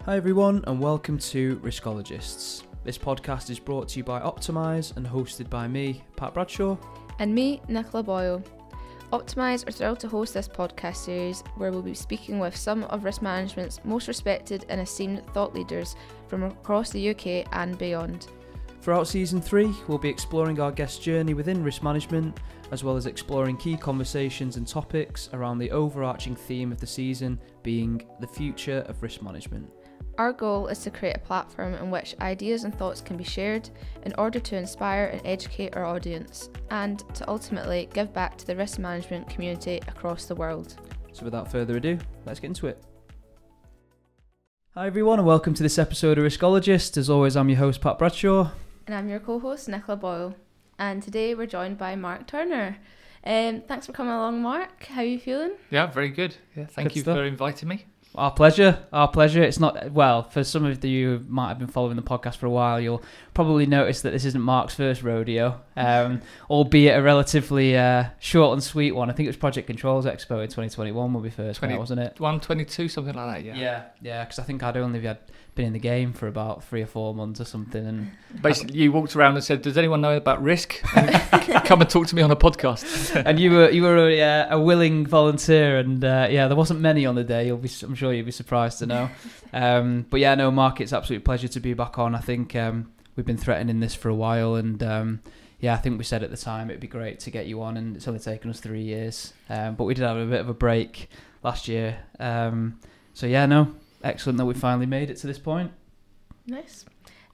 Hi everyone and welcome to Riskologists. This podcast is brought to you by Optimise and hosted by me, Pat Bradshaw. And me, Nicola Boyle. Optimise are thrilled to host this podcast series where we'll be speaking with some of risk management's most respected and esteemed thought leaders from across the UK and beyond. Throughout Season 3, we'll be exploring our guest's journey within risk management, as well as exploring key conversations and topics around the overarching theme of the season being the future of risk management. Our goal is to create a platform in which ideas and thoughts can be shared in order to inspire and educate our audience, and to ultimately give back to the risk management community across the world. So without further ado, let's get into it. Hi everyone and welcome to this episode of Riskologists. As always, I'm your host, Pat Bradshaw. And I'm your co-host, Nicola Boyle. And today we're joined by Mark Turner. Thanks for coming along, Mark. How are you feeling? Yeah, very good. Yeah, thank you for inviting me. Our pleasure. It's not, well, for some of you who might have been following the podcast for a while, you'll probably notice that this isn't Mark's first rodeo, albeit a relatively short and sweet one. I think it was Project Controls Expo in 2021 when we first met, wasn't it? 122, something like that, Yeah, because I think I'd only been in the game for about 3 or 4 months or something. And basically, you walked around and said, "Does anyone know about risk? Come and talk to me on a podcast." And you were a willing volunteer, and there wasn't many on the day. I'm sure you'll be surprised to know. But yeah, no, Mark, it's an absolute pleasure to be back on. I think we've been threatening this for a while, and I think we said at the time it'd be great to get you on, and it's only taken us 3 years. But we did have a bit of a break last year. Excellent that we finally made it to this point. Nice.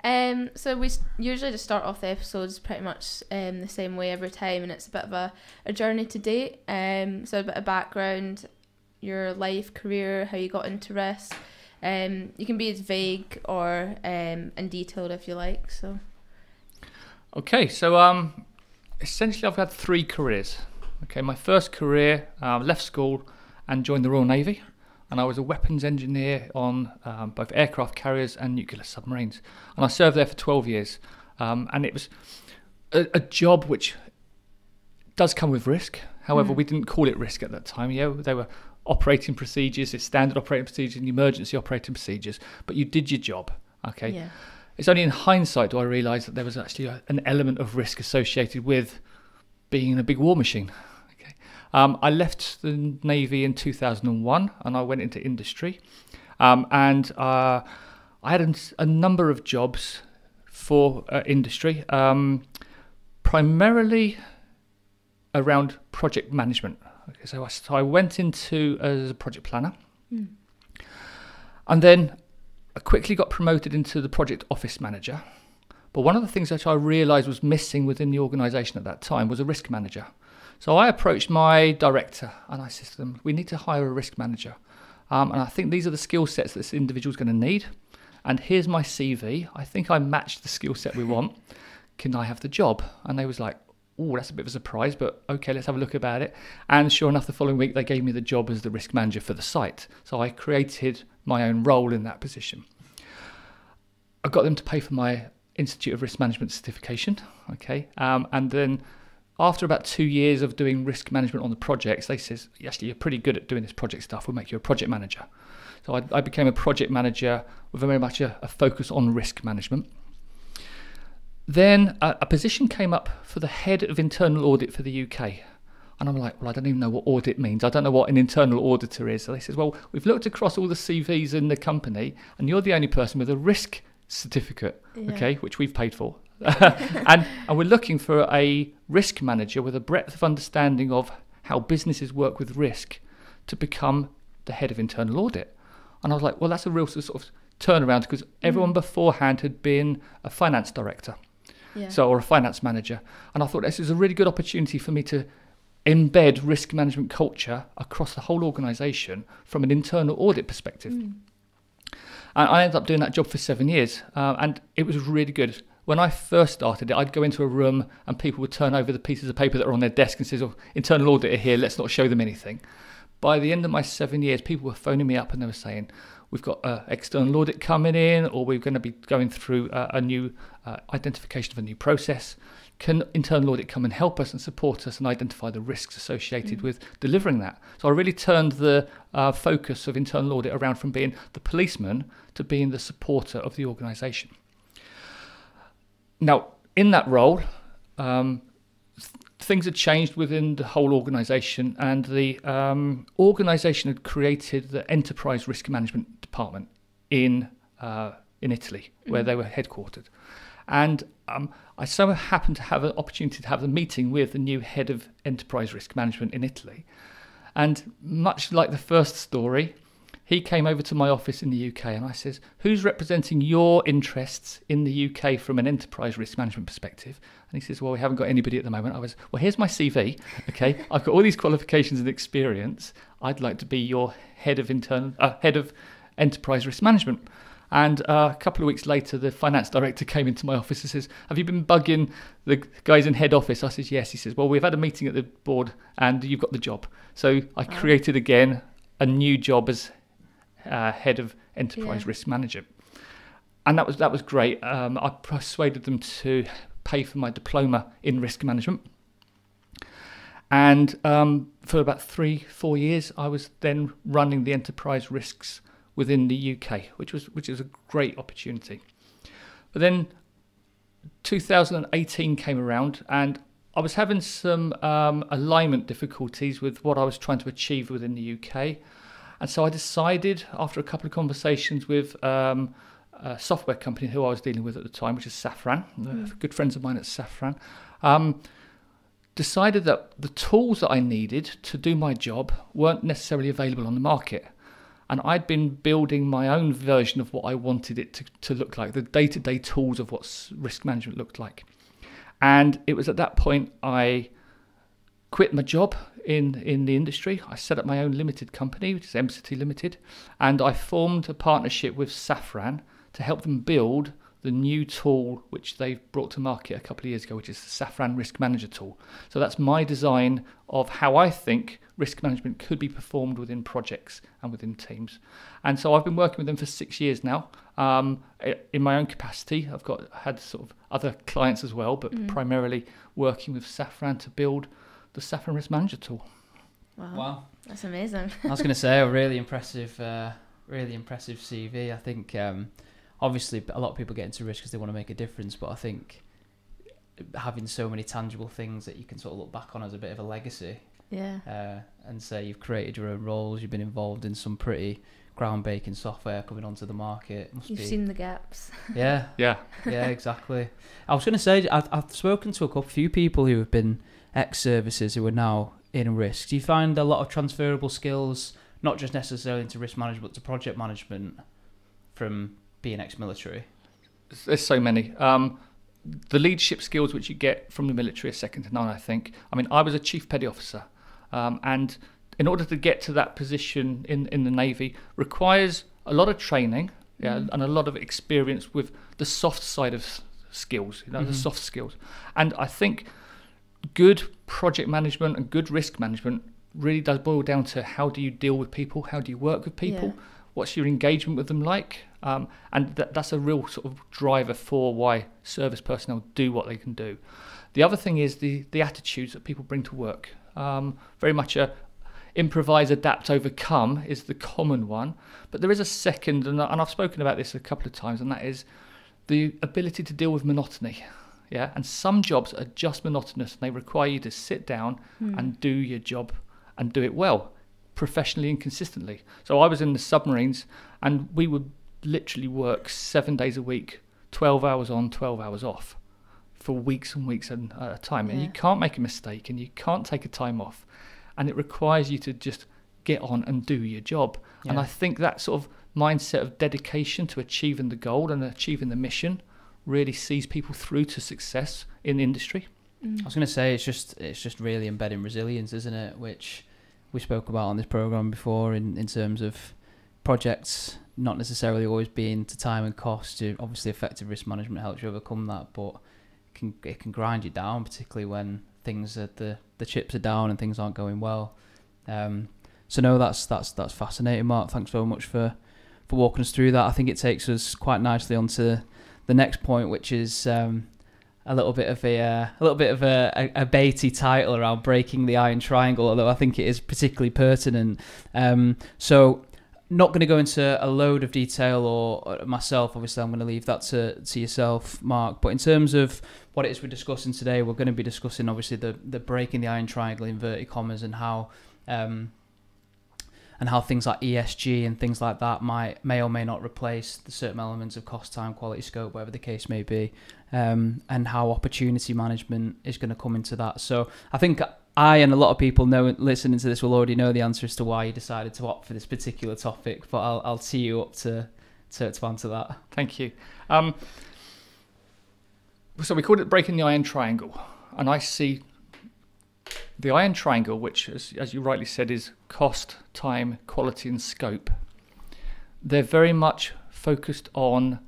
So we usually just start off the episodes pretty much the same way every time, and it's a bit of a journey to date. So a bit of background, your life, career, how you got into risk. You can be as vague or and detailed if you like. So. Okay, so essentially I've had 3 careers. Okay, my first career, left school and joined the Royal Navy. And I was a weapons engineer on both aircraft carriers and nuclear submarines. And I served there for 12 years. And it was a job which does come with risk. However, we didn't call it risk at that time. Yeah, they were operating procedures, it's standard operating procedures and emergency operating procedures. But you did your job, okay? Yeah. It's only in hindsight do I realise that there was actually an element of risk associated with being in a big war machine. I left the Navy in 2001 and I went into industry. I had a number of jobs for industry, primarily around project management. Okay, so I went into as a project planner. And then I quickly got promoted into the project office manager. But one of the things that I realised was missing within the organisation at that time was a risk manager. So I approached my director and I said to them, we need to hire a risk manager. And I think these are the skill sets that this individual's going to need. And here's my CV. I think I matched the skill set we want. Can I have the job? And they was like, oh, that's a bit of a surprise, but okay, let's have a look about it. And sure enough, the following week, they gave me the job as the risk manager for the site. So I created my own role in that position. I got them to pay for my Institute of Risk Management certification. Okay. And then after about 2 years of doing risk management on the projects, they says, actually, you're pretty good at doing this project stuff. We'll make you a project manager. So I became a project manager with very much a focus on risk management. Then a position came up for the head of internal audit for the UK. And I'm like, well, I don't even know what audit means. I don't know what an internal auditor is. So they says, well, we've looked across all the CVs in the company and you're the only person with a risk certificate, okay, which we've paid for. and we're looking for a risk manager with a breadth of understanding of how businesses work with risk to become the head of internal audit. And I was like, well, that's a real sort of turnaround because everyone beforehand had been a finance director, or a finance manager. And I thought this is a really good opportunity for me to embed risk management culture across the whole organisation from an internal audit perspective. And I ended up doing that job for 7 years, and it was really good. When I first started it, I'd go into a room and people would turn over the pieces of paper that are on their desk and say, oh, internal auditor here, let's not show them anything. By the end of my 7 years, people were phoning me up and they were saying, we've got external audit coming in, or we're going to be going through a new identification of a new process. can internal audit come and help us and support us and identify the risks associated with delivering that? So I really turned the focus of internal audit around from being the policeman to being the supporter of the organisation. Now, in that role, things had changed within the whole organisation, and the organisation had created the Enterprise Risk Management Department in Italy, where they were headquartered. And I so happened to have an opportunity to have a meeting with the new head of Enterprise Risk Management in Italy. And much like the first story, he came over to my office in the UK and I says, who's representing your interests in the UK from an enterprise risk management perspective? And he says, well, we haven't got anybody at the moment. I was, well, here's my CV. Okay, I've got all these qualifications and experience. I'd like to be your head of enterprise risk management. And a couple of weeks later, the finance director came into my office and says, have you been bugging the guys in head office? I says, yes. He says, well, we've had a meeting at the board and you've got the job. So I created again a new job as head of enterprise risk manager. And that was great. I persuaded them to pay for my diploma in risk management. And for about 3-4 years, I was then running the enterprise risks within the UK, which was a great opportunity. But then 2018 came around and I was having some alignment difficulties with what I was trying to achieve within the UK. And so I decided, after a couple of conversations with a software company who I was dealing with at the time, which is Safran, good friends of mine at Safran, decided that the tools that I needed to do my job weren't necessarily available on the market. And I'd been building my own version of what I wanted it to look like, the day-to-day tools of what risk management looked like. And it was at that point I quit my job in the industry. I set up my own limited company, which is Ep6 Limited, and I formed a partnership with Safran to help them build the new tool which they've brought to market a couple of years ago, which is the Safran Risk Manager tool. So that's my design of how I think risk management could be performed within projects and within teams. And so I've been working with them for 6 years now. In my own capacity, I've had sort of other clients as well, but primarily working with Safran to build the Safran Risk Manager tool. Wow. That's amazing. I was going to say a really impressive CV. I think obviously a lot of people get into risk because they want to make a difference, but I think having so many tangible things that you can sort of look back on as a bit of a legacy. Yeah. And say you've created your own roles, you've been involved in some pretty groundbreaking software coming onto the market. You've seen the gaps. Yeah. Yeah, Exactly. I was going to say, I've spoken to a few people who have been ex-services who are now in risk. Do you find a lot of transferable skills, not just necessarily into risk management, but to project management from being ex-military? There's so many. The leadership skills which you get from the military are second to none, I think. I mean, I was a chief petty officer, and in order to get to that position in the Navy requires a lot of training, and a lot of experience with the soft side of skills, the soft skills. And I think good project management and good risk management really does boil down to how do you deal with people, how do you work with people, what's your engagement with them like, and that's a real sort of driver for why service personnel do what they can do. The other thing is the attitudes that people bring to work. Very much a improvise, adapt, overcome is the common one, but there is a second, and I've spoken about this a couple of times, and that is the ability to deal with monotony. Yeah, and some jobs are just monotonous and they require you to sit down and do your job and do it well, professionally and consistently. So I was in the submarines and we would literally work 7 days a week, 12 hours on, 12 hours off for weeks and weeks at a time. And you can't make a mistake and you can't take a time off. And it requires you to just get on and do your job. Yeah. And I think that sort of mindset of dedication to achieving the goal and achieving the mission really sees people through to success in industry. I was going to say it's just really embedding resilience, isn't it? Which we spoke about on this program before in terms of projects not necessarily always being to time and cost. Obviously, effective risk management helps you overcome that, but it can grind you down, particularly when things are the chips are down and things aren't going well. So no, that's fascinating, Mark. Thanks very much for walking us through that. I think it takes us quite nicely onto the next point, which is a little bit of a baity title around breaking the iron triangle, although I think it is particularly pertinent. So not going to go into a load of detail or myself. Obviously, I'm going to leave that to yourself, Mark. But in terms of what it is we're discussing today, we're going to be discussing obviously the breaking the iron triangle, inverted commas, and how things like ESG and things like that may or may not replace the certain elements of cost, time, quality, scope, whatever the case may be, and how opportunity management is going to come into that. So I think I and a lot of people listening to this will already know the answer as to why you decided to opt for this particular topic, but I'll tee you up to answer that. Thank you. So we called it breaking the iron triangle, and I see the iron triangle, which, as you rightly said, is cost, time, quality, and scope. They're very much focused on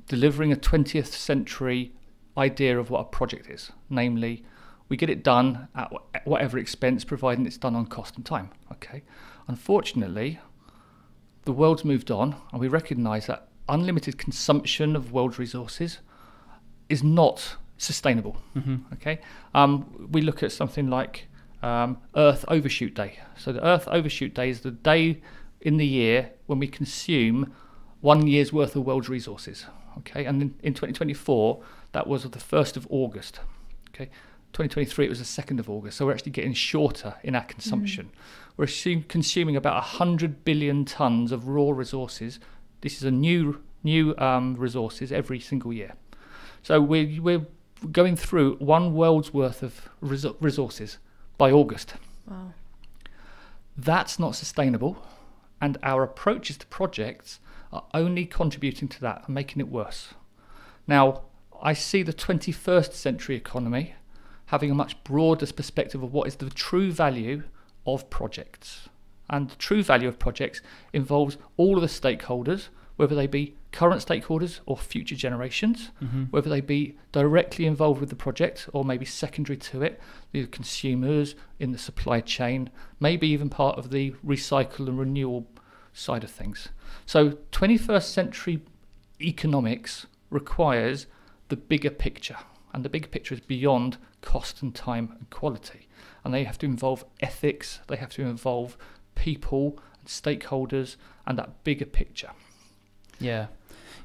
delivering a 20th century idea of what a project is, namely, we get it done at whatever expense, providing it's done on cost and time. Okay. Unfortunately, the world's moved on, and we recognise that unlimited consumption of world's resources is not sustainable. Mm-hmm. Okay. We look at something like Earth Overshoot Day. So the Earth Overshoot Day is the day in the year when we consume 1 year's worth of world's resources. Okay. And in 2024, that was the 1st of August. Okay. 2023, it was the 2nd of August. So we're actually getting shorter in our consumption. We're consuming about 100 billion tons of raw resources. This is a new resources every single year. So we're going through one world's worth of resources by August. Wow. That's not sustainable, and our approaches to projects are only contributing to that and making it worse. Now, I see the 21st century economy having a much broader perspective of what is the true value of projects. And the true value of projects involves all of the stakeholders, whether they be current stakeholders or future generations, whether they be directly involved with the project or maybe secondary to it, the consumers in the supply chain, maybe even part of the recycle and renewal side of things. So 21st century economics requires the bigger picture, and the bigger picture is beyond cost and time and quality. And they have to involve ethics, they have to involve people and stakeholders and that bigger picture. Yeah,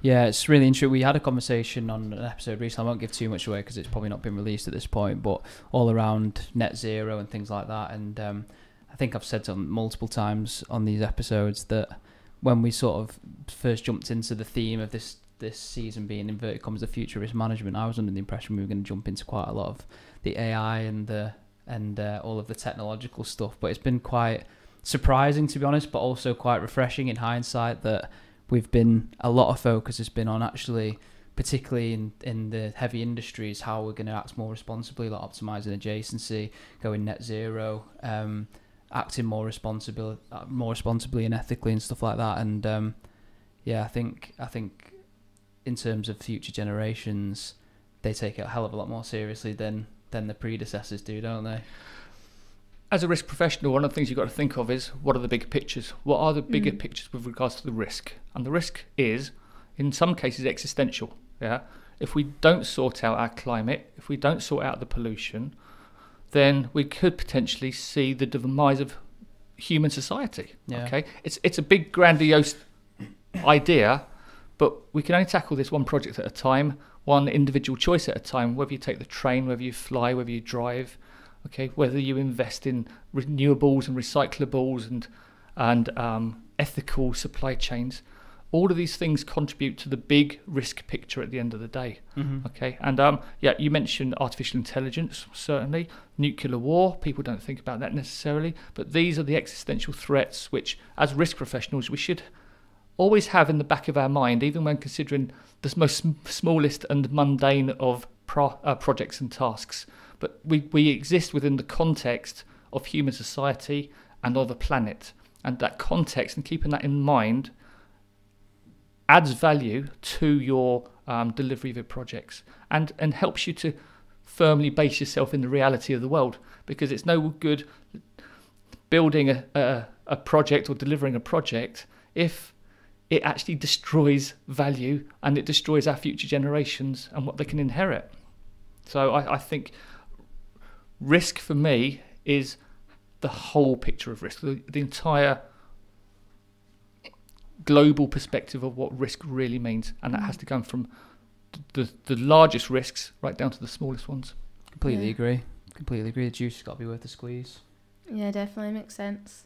it's really interesting. We had a conversation on an episode recently. I won't give too much away because it's probably not been released at this point, but all around net zero and things like that. And I think I've said multiple times on these episodes that when we sort of first jumped into the theme of this season being inverted commas the future risk management, I was under the impression we were going to jump into quite a lot of the AI and all of the technological stuff. But it's been quite surprising, to be honest, but also quite refreshing in hindsight that a lot of focus has been on actually, particularly in the heavy industries, how we're going to act more responsibly, like optimising adjacency, going net zero, acting more responsibly and ethically and stuff like that. And I think in terms of future generations, they take it a hell of a lot more seriously than the predecessors do, don't they? As a risk professional, one of the things you've got to think of is, what are the bigger pictures? What are the bigger pictures with regards to the risk? And the risk is, in some cases, existential. Yeah. If we don't sort out our climate, if we don't sort out the pollution, then we could potentially see the demise of human society. Yeah. Okay. It's a big, grandiose idea, but we can only tackle this one project at a time, one individual choice at a time, whether you take the train, whether you fly, whether you drive. Okay, whether you invest in renewables and recyclables and ethical supply chains, all of these things contribute to the big risk picture at the end of the day. Okay, and you mentioned artificial intelligence, certainly nuclear war. People don't think about that necessarily, but these are the existential threats which, as risk professionals, we should always have in the back of our mind, even when considering the most smallest and mundane of projects and tasks. But we exist within the context of human society and of the planet. And that context, and keeping that in mind, adds value to your delivery of your projects and helps you to firmly base yourself in the reality of the world. Because it's no good building a project or delivering a project if it actually destroys value and it destroys our future generations and what they can inherit. So I think risk for me is the whole picture of risk, the entire global perspective of what risk really means, and that has to come from the largest risks right down to the smallest ones. Completely agree. The juice has got to be worth the squeeze. Yeah, definitely makes sense.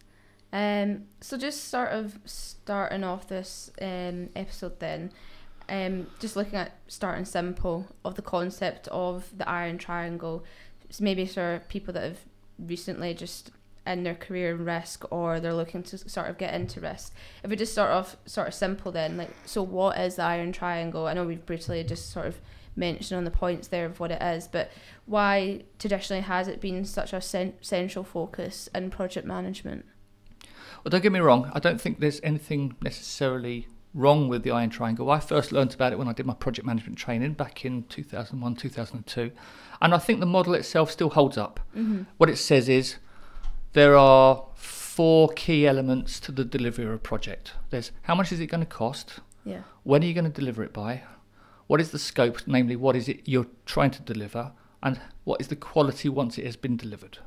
So just sort of starting off this episode then, just looking at starting simple of the concept of the iron triangle. So maybe for people that have recently just in their career in risk, or they're looking to sort of get into risk. If we just start off sort of simple then, like, so what is the iron triangle? I know we've briefly just sort of mentioned on the points there of what it is, but why traditionally has it been such a central focus in project management? Well, don't get me wrong, I don't think there's anything necessarily wrong with the iron triangle. I first learned about it when I did my project management training back in 2001, 2002, and I think the model itself still holds up. Mm-hmm. What it says is there are 4 key elements to the delivery of a project. There's how much is it going to cost? Yeah. When are you going to deliver it by? What is the scope, namely what is it you're trying to deliver? And what is the quality once it has been delivered?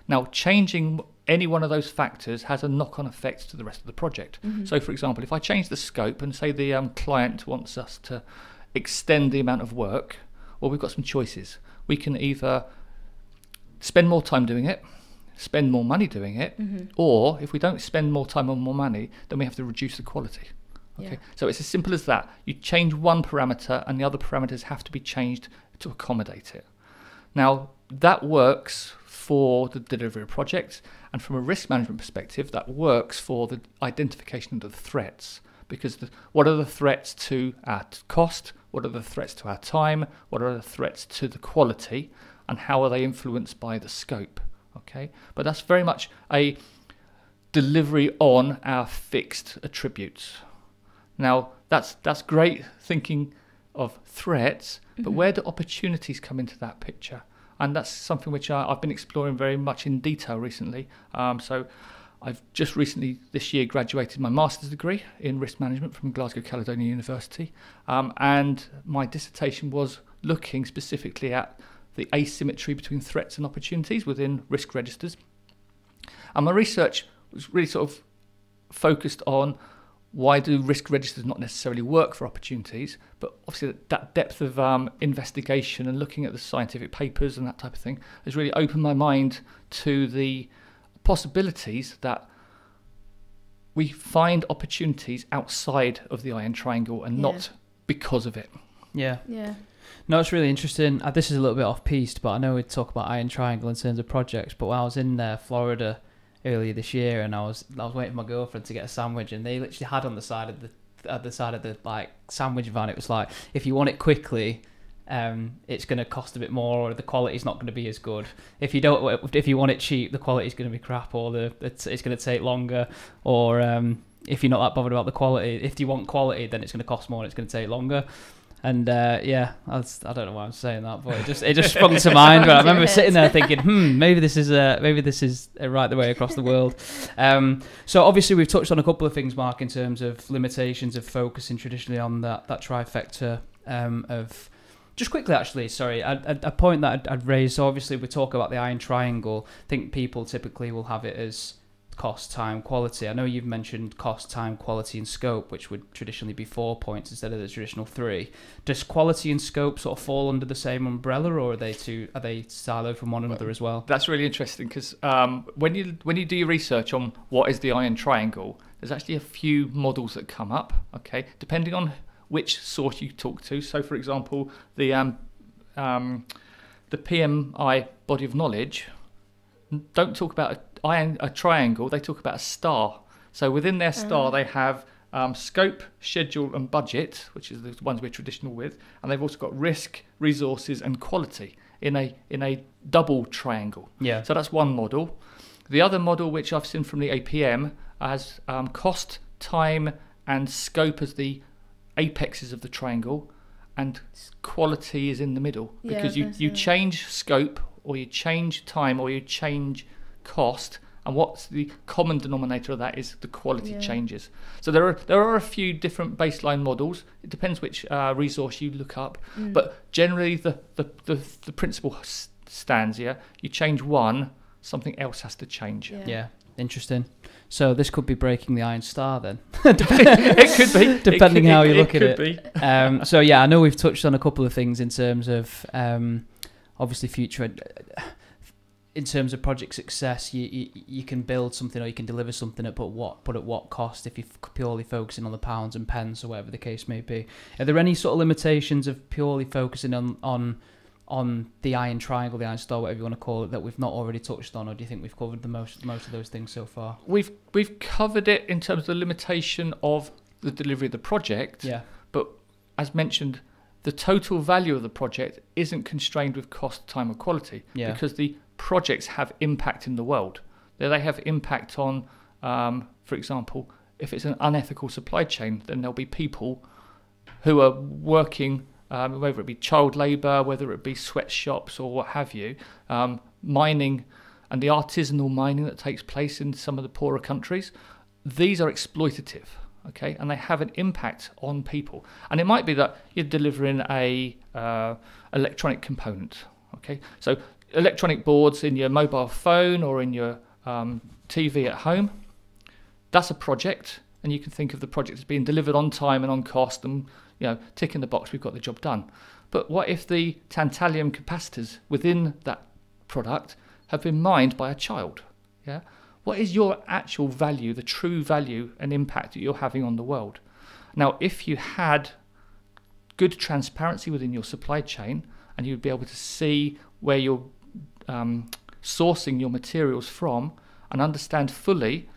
Now, changing any one of those factors has a knock-on effect to the rest of the project. Mm-hmm. So, for example, if I change the scope and say the client wants us to extend the amount of work, well, we've got some choices. We can either spend more time doing it, spend more money doing it, mm-hmm. or if we don't spend more time or more money, then we have to reduce the quality. Okay, yeah. So it's as simple as that. You change one parameter and the other parameters have to be changed to accommodate it. Now, that works for the delivery of projects, and from a risk management perspective, that works for the identification of the threats, because what are the threats to our cost, what are the threats to our time, what are the threats to the quality, and how are they influenced by the scope. Okay, but that's very much a delivery on our fixed attributes. Now, that's great thinking of threats, but mm-hmm. where do opportunities come into that picture? And that's something which I've been exploring very much in detail recently. So I've just recently this year graduated my master's degree in risk management from Glasgow Caledonian University, and my dissertation was looking specifically at the asymmetry between threats and opportunities within risk registers. And my research was really sort of focused on why do risk registers not necessarily work for opportunities, but obviously that depth of investigation and looking at the scientific papers and that type of thing has really opened my mind to the possibilities that we find opportunities outside of the iron triangle and not because of it. Yeah. No, it's really interesting. This is a little bit off-piste, but I know we talk about iron triangle in terms of projects, but when I was in Florida earlier this year, and I was waiting for my girlfriend to get a sandwich, and they literally had on the side of the like sandwich van, it was like, if you want it quickly, it's going to cost a bit more, or the quality's not going to be as good. If you want it cheap, the quality's going to be crap, or it's going to take longer, or if you're not that bothered about the quality, if you want quality, then it's going to cost more and it's going to take longer. And I don't know why I'm saying that, but it just sprung to mind. But I remember sitting there thinking, maybe this is right the way across the world. So obviously we've touched on a couple of things, Mark, in terms of limitations of focusing traditionally on that trifecta of. Just quickly, actually, sorry, a point that I'd raised. So obviously we talk about the iron triangle. I think people typically will have it as cost, time, quality. I know you've mentioned cost, time, quality, and scope, which would traditionally be 4 points instead of the traditional 3. Does quality and scope sort of fall under the same umbrella, or are they siloed from one another as well? That's really interesting, because when you do your research on what is the iron triangle, there's actually a few models that come up. Okay, depending on which source you talk to. So, for example, the PMI body of knowledge don't talk about a triangle, they talk about a star. So within their star they have scope, schedule and budget, which is the ones we're traditional with, and they've also got risk, resources and quality in a double triangle. Yeah. So that's one model. The other model, which I've seen from the APM, has cost, time and scope as the apexes of the triangle, and quality is in the middle, because you change scope, or you change time, or you change cost, And what's the common denominator of that is the quality changes. So there are a few different baseline models. It depends which resource you look up, but generally the principle stands. Yeah, you change one, something else has to change. Yeah. Interesting. So this could be breaking the Iron Star then. It could be, depending how you look at it. Be. So yeah, I know we've touched on a couple of things in terms of obviously future. In terms of project success, you can build something or you can deliver something at what cost if you're purely focusing on the pounds and pence or whatever the case may be. Are there any sort of limitations of purely focusing on the iron triangle, the iron star, whatever you want to call it, that we've not already touched on, or do you think we've covered the most of those things so far? We've covered it in terms of the limitation of the delivery of the project. Yeah. But as mentioned, the total value of the project isn't constrained with cost, time, or quality. Yeah. Because the projects have impact in the world. They have impact on, for example, if it's an unethical supply chain, then there'll be people who are working. Whether it be child labour, whether it be sweatshops or what have you, mining and the artisanal mining that takes place in some of the poorer countries, these are exploitative, okay, and they have an impact on people. And it might be that you're delivering a electronic component, okay, so electronic boards in your mobile phone or in your TV at home. That's a project, and you can think of the project as being delivered on time and on cost and tick in the box, we've got the job done. But what if the tantalum capacitors within that product have been mined by a child? Yeah. What is your actual value, the true value and impact that you're having on the world? Now, if you had good transparency within your supply chain and you'd be able to see where you're sourcing your materials from and understand fully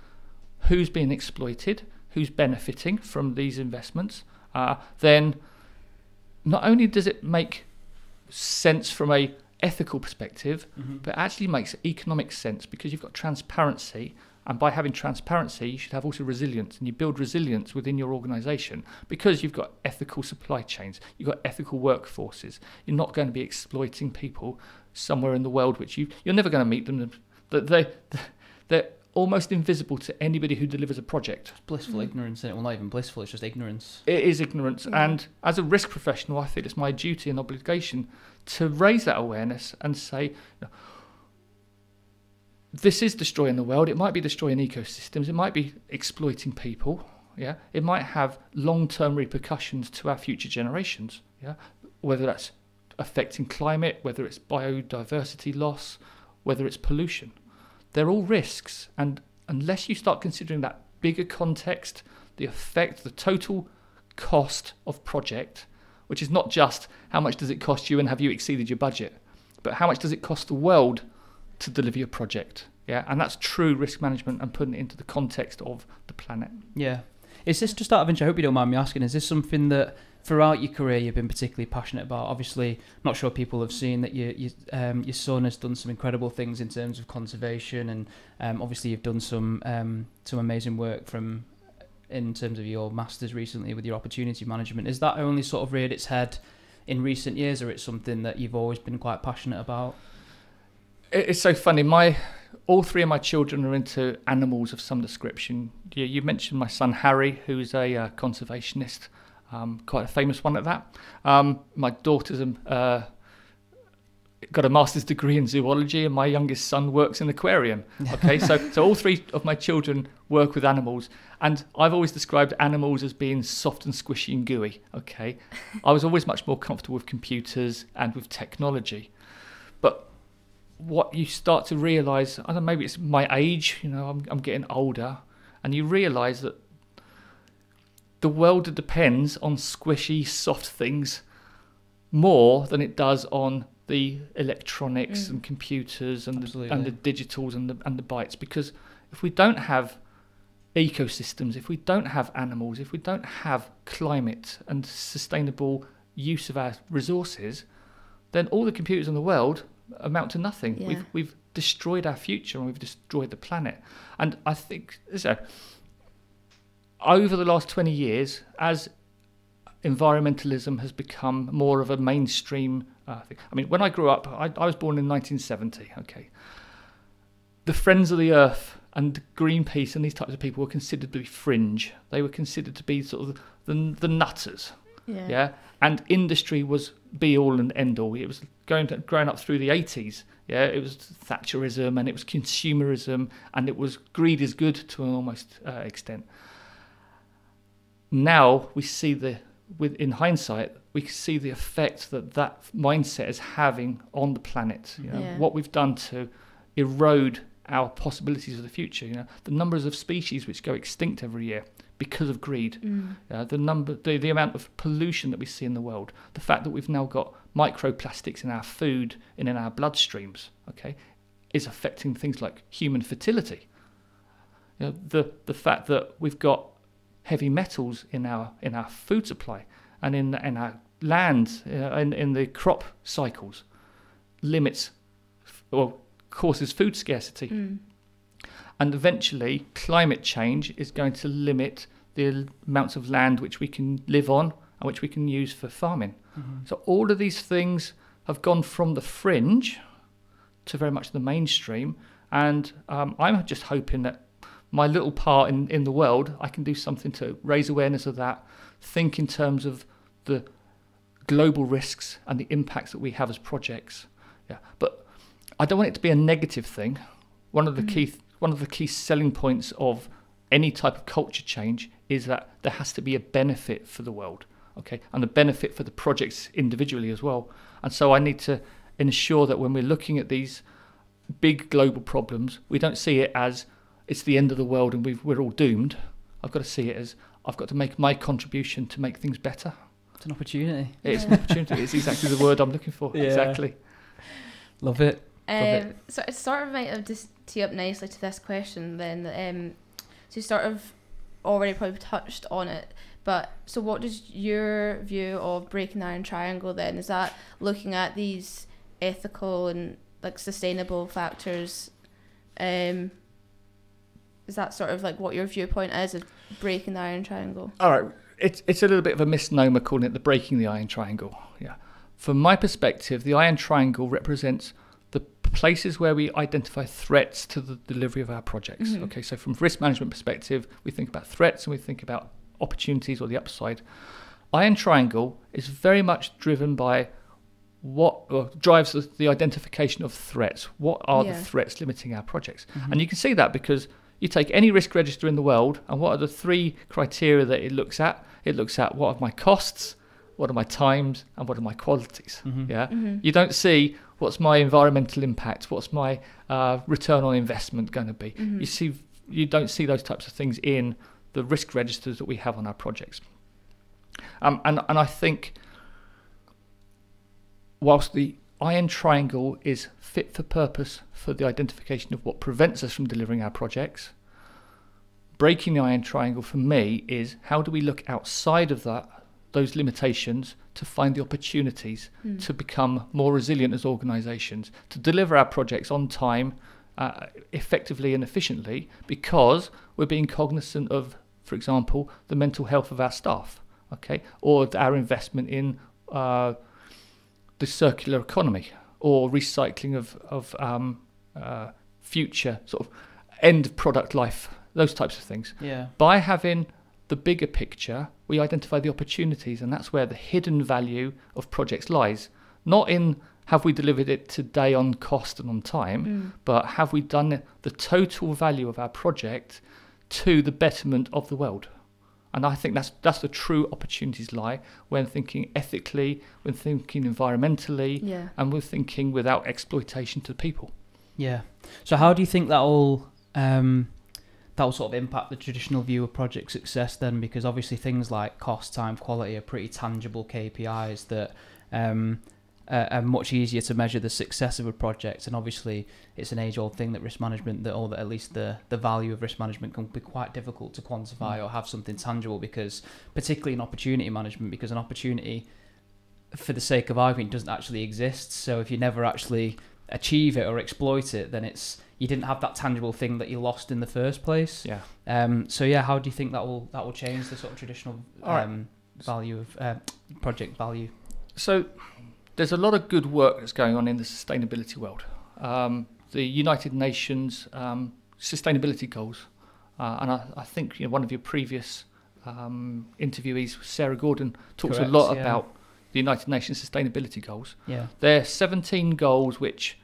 who's being exploited, who's benefiting from these investments, then not only does it make sense from a ethical perspective, but it actually makes economic sense because you've got transparency, and by having transparency you should have also resilience, and you build resilience within your organisation because you've got ethical supply chains, you've got ethical workforces. You're not going to be exploiting people somewhere in the world which you're never going to meet them. They're almost invisible to anybody who delivers a project. It's blissful ignorance, isn't it? Well, not even blissful, it's just ignorance. It is ignorance, and as a risk professional, I think it's my duty and obligation to raise that awareness and say, this is destroying the world. It might be destroying ecosystems. It might be exploiting people. Yeah, it might have long-term repercussions to our future generations. Yeah, whether that's affecting climate, whether it's biodiversity loss, whether it's pollution. They're all risks, and unless you start considering that bigger context, the effect, the total cost of project, which is not just how much does it cost you and have you exceeded your budget, but how much does it cost the world to deliver your project? Yeah, and that's true risk management and putting it into the context of the planet. Yeah. Is this, just out of interest, I hope you don't mind me asking, is this something that throughout your career you've been particularly passionate about? Obviously, not sure people have seen that your son has done some incredible things in terms of conservation, and obviously you've done some amazing work in terms of your masters recently with your opportunity management. Is that only sort of reared its head in recent years, or it's something that you've always been quite passionate about? It's so funny. All three of my children are into animals of some description. You mentioned my son Harry, who's a conservationist. Quite a famous one at that. My daughter's got a master's degree in zoology, and my youngest son works in an aquarium. Okay, so all three of my children work with animals, and I've always described animals as being soft and squishy and gooey. Okay, I was always much more comfortable with computers and with technology, but what you start to realise, I don't know, maybe it's my age. I'm getting older, and you realise that the world depends on squishy, soft things more than it does on the electronics and computers and the digitals and the bytes. Because if we don't have ecosystems, if we don't have animals, if we don't have climate and sustainable use of our resources, then all the computers in the world amount to nothing. Yeah. We've destroyed our future and we've destroyed the planet. And I think over the last 20 years, as environmentalism has become more of a mainstream thing. I mean, when I grew up, I was born in 1970, okay. the Friends of the Earth and Greenpeace and these types of people were considered to be fringe. They were considered to be sort of the nutters. Yeah. And industry was be all and end all. It was growing up through the 80s. Yeah, it was Thatcherism and it was consumerism and it was greed is good to an almost extent. Now we see in hindsight, we see the effect that mindset is having on the planet. You know, what we've done to erode our possibilities of the future. You know, the numbers of species which go extinct every year because of greed, the amount of pollution that we see in the world, the fact that we've now got microplastics in our food and in our bloodstreams, okay, is affecting things like human fertility. You know, the fact that we've got heavy metals in our food supply and in our land, in the crop cycles, limits or causes food scarcity. And eventually, climate change is going to limit the amounts of land which we can live on and which we can use for farming. So all of these things have gone from the fringe to very much the mainstream. And I'm just hoping that my little part in the world, I can do something to raise awareness of that, think in terms of the global risks and the impacts that we have as projects. Yeah, but I don't want it to be a negative thing. One of the key selling points of any type of culture change is that there has to be a benefit for the world, okay, and a benefit for the projects individually as well. And so I need to ensure that when we're looking at these big global problems, we don't see it as it's the end of the world and we're all doomed. I've got to see it as I've got to make my contribution to make things better. It's an opportunity. It's an opportunity. It's exactly the word I'm looking for. Yeah. Exactly. Love it. So it sort of might have just tee up nicely to this question then. So you sort of already probably touched on it, but so what is your view of breaking the iron triangle then? Is that looking at these ethical and like sustainable factors? Is that sort of like what your viewpoint is of breaking the iron triangle? All right, it's a little bit of a misnomer calling it the breaking the iron triangle. Yeah, from my perspective, the iron triangle represents the places where we identify threats to the delivery of our projects. Okay, so from a risk management perspective, we think about threats and we think about opportunities or the upside. Iron triangle is very much driven by what drives the identification of threats. What are the threats limiting our projects? And you can see that because you take any risk register in the world, and what are the three criteria that it looks at? It looks at what are my costs, what are my times, and what are my qualities. You don't see what's my environmental impact, what's my return on investment going to be. You don't see those types of things in the risk registers that we have on our projects. And I think whilst the iron triangle is fit for purpose for the identification of what prevents us from delivering our projects, breaking the iron triangle for me is how do we look outside of those limitations to find the opportunities to become more resilient as organisations, to deliver our projects on time, effectively and efficiently, because we're being cognizant of, for example, the mental health of our staff, okay, or our investment in the circular economy or recycling of future sort of end product life, those types of things. By having the bigger picture, we identify the opportunities, and that's where the hidden value of projects lies. Not in have we delivered it today on cost and on time, but have we done the total value of our project to the betterment of the world. And I think that's the true opportunities lie when thinking ethically, when thinking environmentally, and we're thinking without exploitation to people. Yeah. So how do you think that will sort of impact the traditional view of project success then? Because obviously things like cost, time, quality are pretty tangible KPIs that are much easier to measure the success of a project. And obviously it's an age-old thing that risk management, or that at least the value of risk management can be quite difficult to quantify or have something tangible, because particularly in opportunity management, because an opportunity, for the sake of argument, doesn't actually exist. So if you never actually achieve it or exploit it, then you didn't have that tangible thing that you lost in the first place. So how do you think that will change the sort of traditional value of project value? So there's a lot of good work that's going on in the sustainability world. the United Nations sustainability goals. And I think one of your previous interviewees, Sarah Gordon, talks Correct, a lot yeah. about the United Nations sustainability goals. Yeah. They're 17 goals which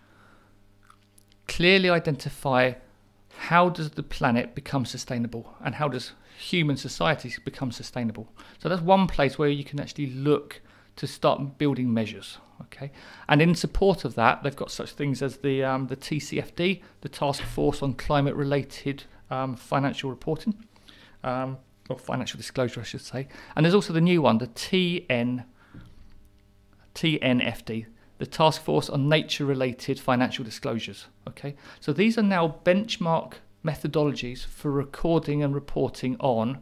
clearly identify how does the planet become sustainable and how does human societies become sustainable. So that's one place where you can actually look to start building measures. Okay, and in support of that, they've got such things as the TCFD, the Task Force on Climate-Related Financial Reporting, or financial disclosure, I should say. And there's also the new one, the TNFD, the Task Force on Nature-Related Financial Disclosures. Okay, so these are now benchmark methodologies for recording and reporting on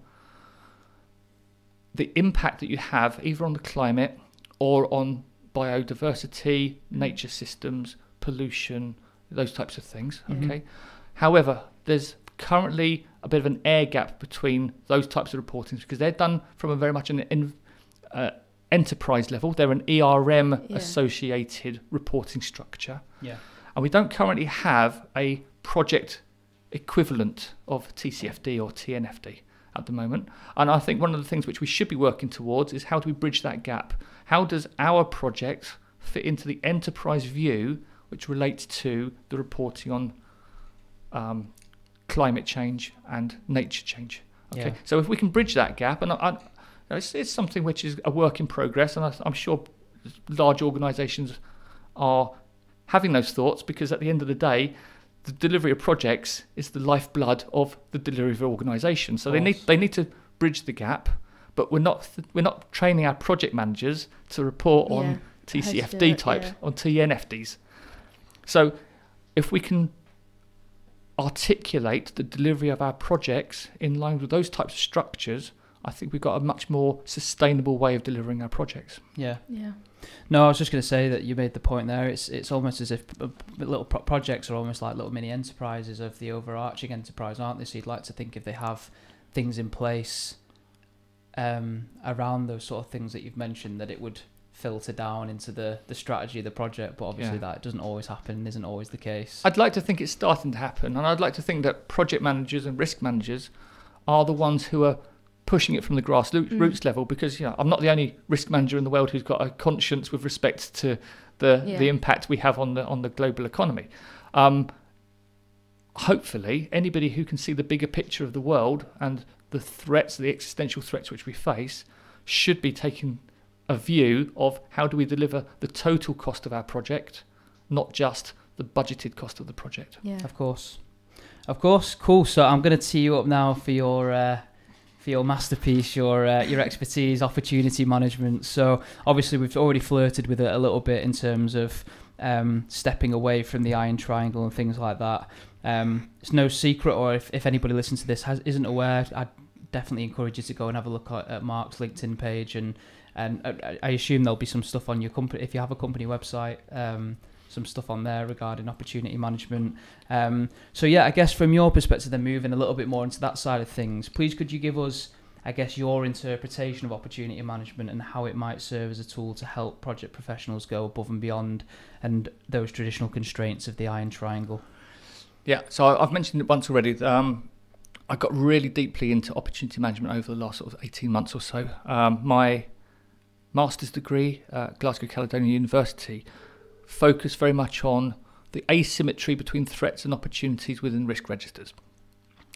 the impact that you have either on the climate or on biodiversity, nature systems, pollution, those types of things. Okay. However, there's currently a bit of an air gap between those types of reportings because they're done from a very much an enterprise level. They're an ERM associated reporting structure. Yeah. And we don't currently have a project equivalent of TCFD or TNFD at the moment. And I think one of the things which we should be working towards is how do we bridge that gap? How does our project fit into the enterprise view which relates to the reporting on climate change and nature change? Okay, Yeah. so if we can bridge that gap, and it's something which is a work in progress, and I'm sure large organisations are having those thoughts because at the end of the day, the delivery of projects is the lifeblood of the delivery of organisation. So they need to bridge the gap, but we're not training our project managers to report on TCFD types, on TNFDs. So if we can articulate the delivery of our projects in line with those types of structures, I think we've got a much more sustainable way of delivering our projects. Yeah. Yeah. No, I was just going to say that you made the point there. It's almost as if little projects are almost like little mini enterprises of the overarching enterprise, aren't they? So you'd like to think if they have things in place around those sort of things that you've mentioned, that it would filter down into the strategy of the project. But obviously that doesn't always happen and isn't always the case. I'd like to think it's starting to happen, and I'd like to think that project managers and risk managers are the ones who are pushing it from the grassroots level, because I'm not the only risk manager in the world who's got a conscience with respect to the impact we have on the global economy. Hopefully, anybody who can see the bigger picture of the world and the threats, the existential threats which we face, should be taking a view of how do we deliver the total cost of our project, not just the budgeted cost of the project. Yeah. Of course. Cool. So I'm going to tee you up now for your masterpiece, your expertise, opportunity management. So obviously we've already flirted with it a little bit in terms of stepping away from the iron triangle and things like that. It's no secret, or if anybody listens to this isn't aware, I'd definitely encourage you to go and have a look at Mark's LinkedIn page, and I assume there'll be some stuff on your company, if you have a company website, some stuff on there regarding opportunity management. So yeah, I guess from your perspective, then moving a little bit more into that side of things, please could you give us, I guess, your interpretation of opportunity management and how it might serve as a tool to help project professionals go above and beyond and those traditional constraints of the iron triangle? Yeah, so I've mentioned it once already. I got really deeply into opportunity management over the last sort of 18 months or so. My master's degree at Glasgow Caledonian University focused very much on the asymmetry between threats and opportunities within risk registers.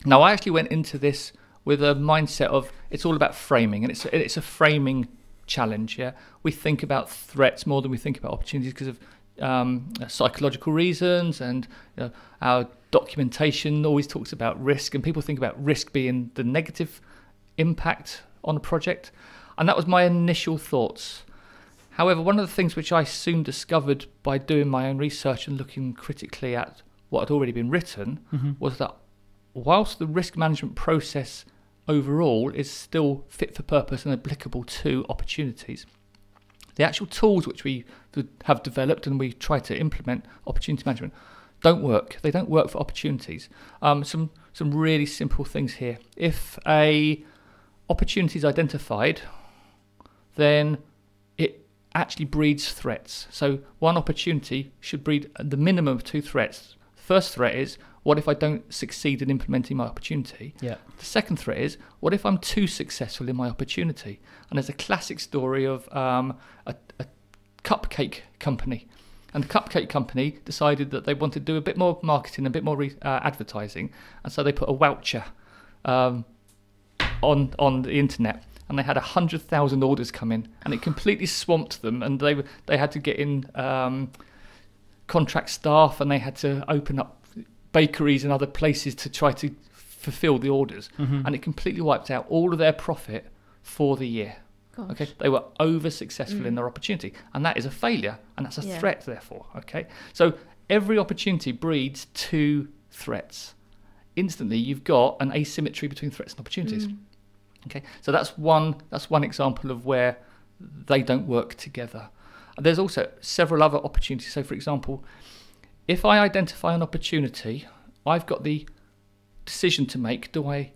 Now, I actually went into this with a mindset of it's all about framing, and it's a framing challenge. Yeah, we think about threats more than we think about opportunities because of psychological reasons, and our documentation always talks about risk, and people think about risk being the negative impact on a project, and that was my initial thoughts. However, one of the things which I soon discovered by doing my own research and looking critically at what had already been written was that whilst the risk management process overall is still fit for purpose and applicable to opportunities, the actual tools which we have developed and we try to implement opportunity management don't work. They don't work for opportunities. Some really simple things here. If a opportunity is identified, then it actually breeds threats. So one opportunity should breed the minimum of 2 threats. First threat is, what if I don't succeed in implementing my opportunity? Yeah. The second threat is, what if I'm too successful in my opportunity? And there's a classic story of a cupcake company. And the cupcake company decided that they wanted to do a bit more marketing, a bit more advertising. And so they put a voucher on the internet. And they had 100,000 orders come in. And it completely swamped them. And they had to get in contract staff, and they had to open up bakeries and other places to try to fulfill the orders. And it completely wiped out all of their profit for the year. Gosh. Okay, they were over successful in their opportunity, and that is a failure, and that's a threat, therefore. Okay, so every opportunity breeds two threats. Instantly, you've got an asymmetry between threats and opportunities. Okay, so that's one example of where they don't work together. There's also several other opportunities. So, for example, if I identify an opportunity, I've got the decision to make. Do I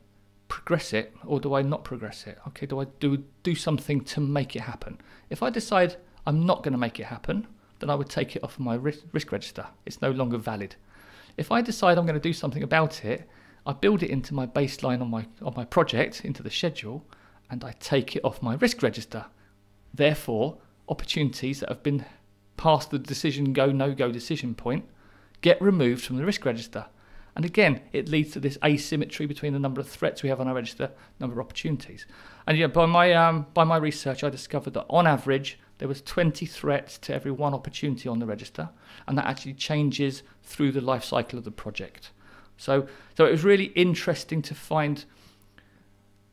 progress it or do I not progress it? Okay, do I do something to make it happen? If I decide I'm not going to make it happen, then I would take it off my risk register. It's no longer valid. If I decide I'm going to do something about it, I build it into my baseline on my project, into the schedule, and I take it off my risk register. Therefore, opportunities that have been past the decision go, no-go decision point get removed from the risk register. And again, it leads to this asymmetry between the number of threats we have on our register, number of opportunities. And by my research, I discovered that on average, there was 20 threats to every one opportunity on the register, and that actually changes through the life cycle of the project. So it was really interesting to find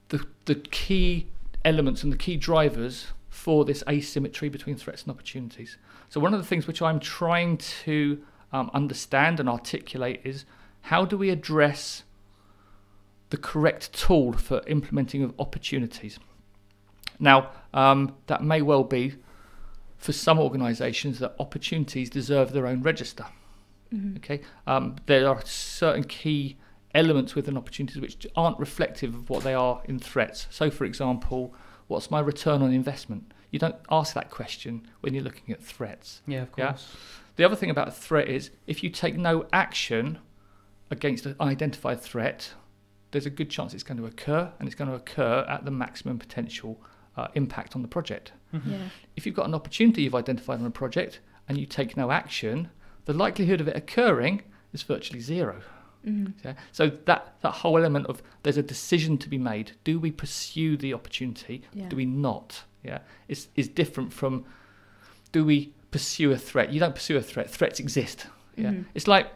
the key elements and the key drivers for this asymmetry between threats and opportunities. So one of the things which I'm trying to understand and articulate is, how do we address the correct tool for implementing of opportunities? Now, that may well be, for some organisations, that opportunities deserve their own register. Okay, there are certain key elements within opportunities which aren't reflective of what they are in threats. So, for example, what's my return on investment? You don't ask that question when you're looking at threats. Yeah, of course. Yeah? The other thing about a threat is, if you take no action against an identified threat, there's a good chance it's going to occur, and it's going to occur at the maximum potential impact on the project. If you've got an opportunity you've identified on a project and you take no action, the likelihood of it occurring is virtually zero. Yeah? So that whole element of, there's a decision to be made. Do we pursue the opportunity? Do we not? Yeah, is different from, do we pursue a threat? You don't pursue a threat. Threats exist. Yeah, it's like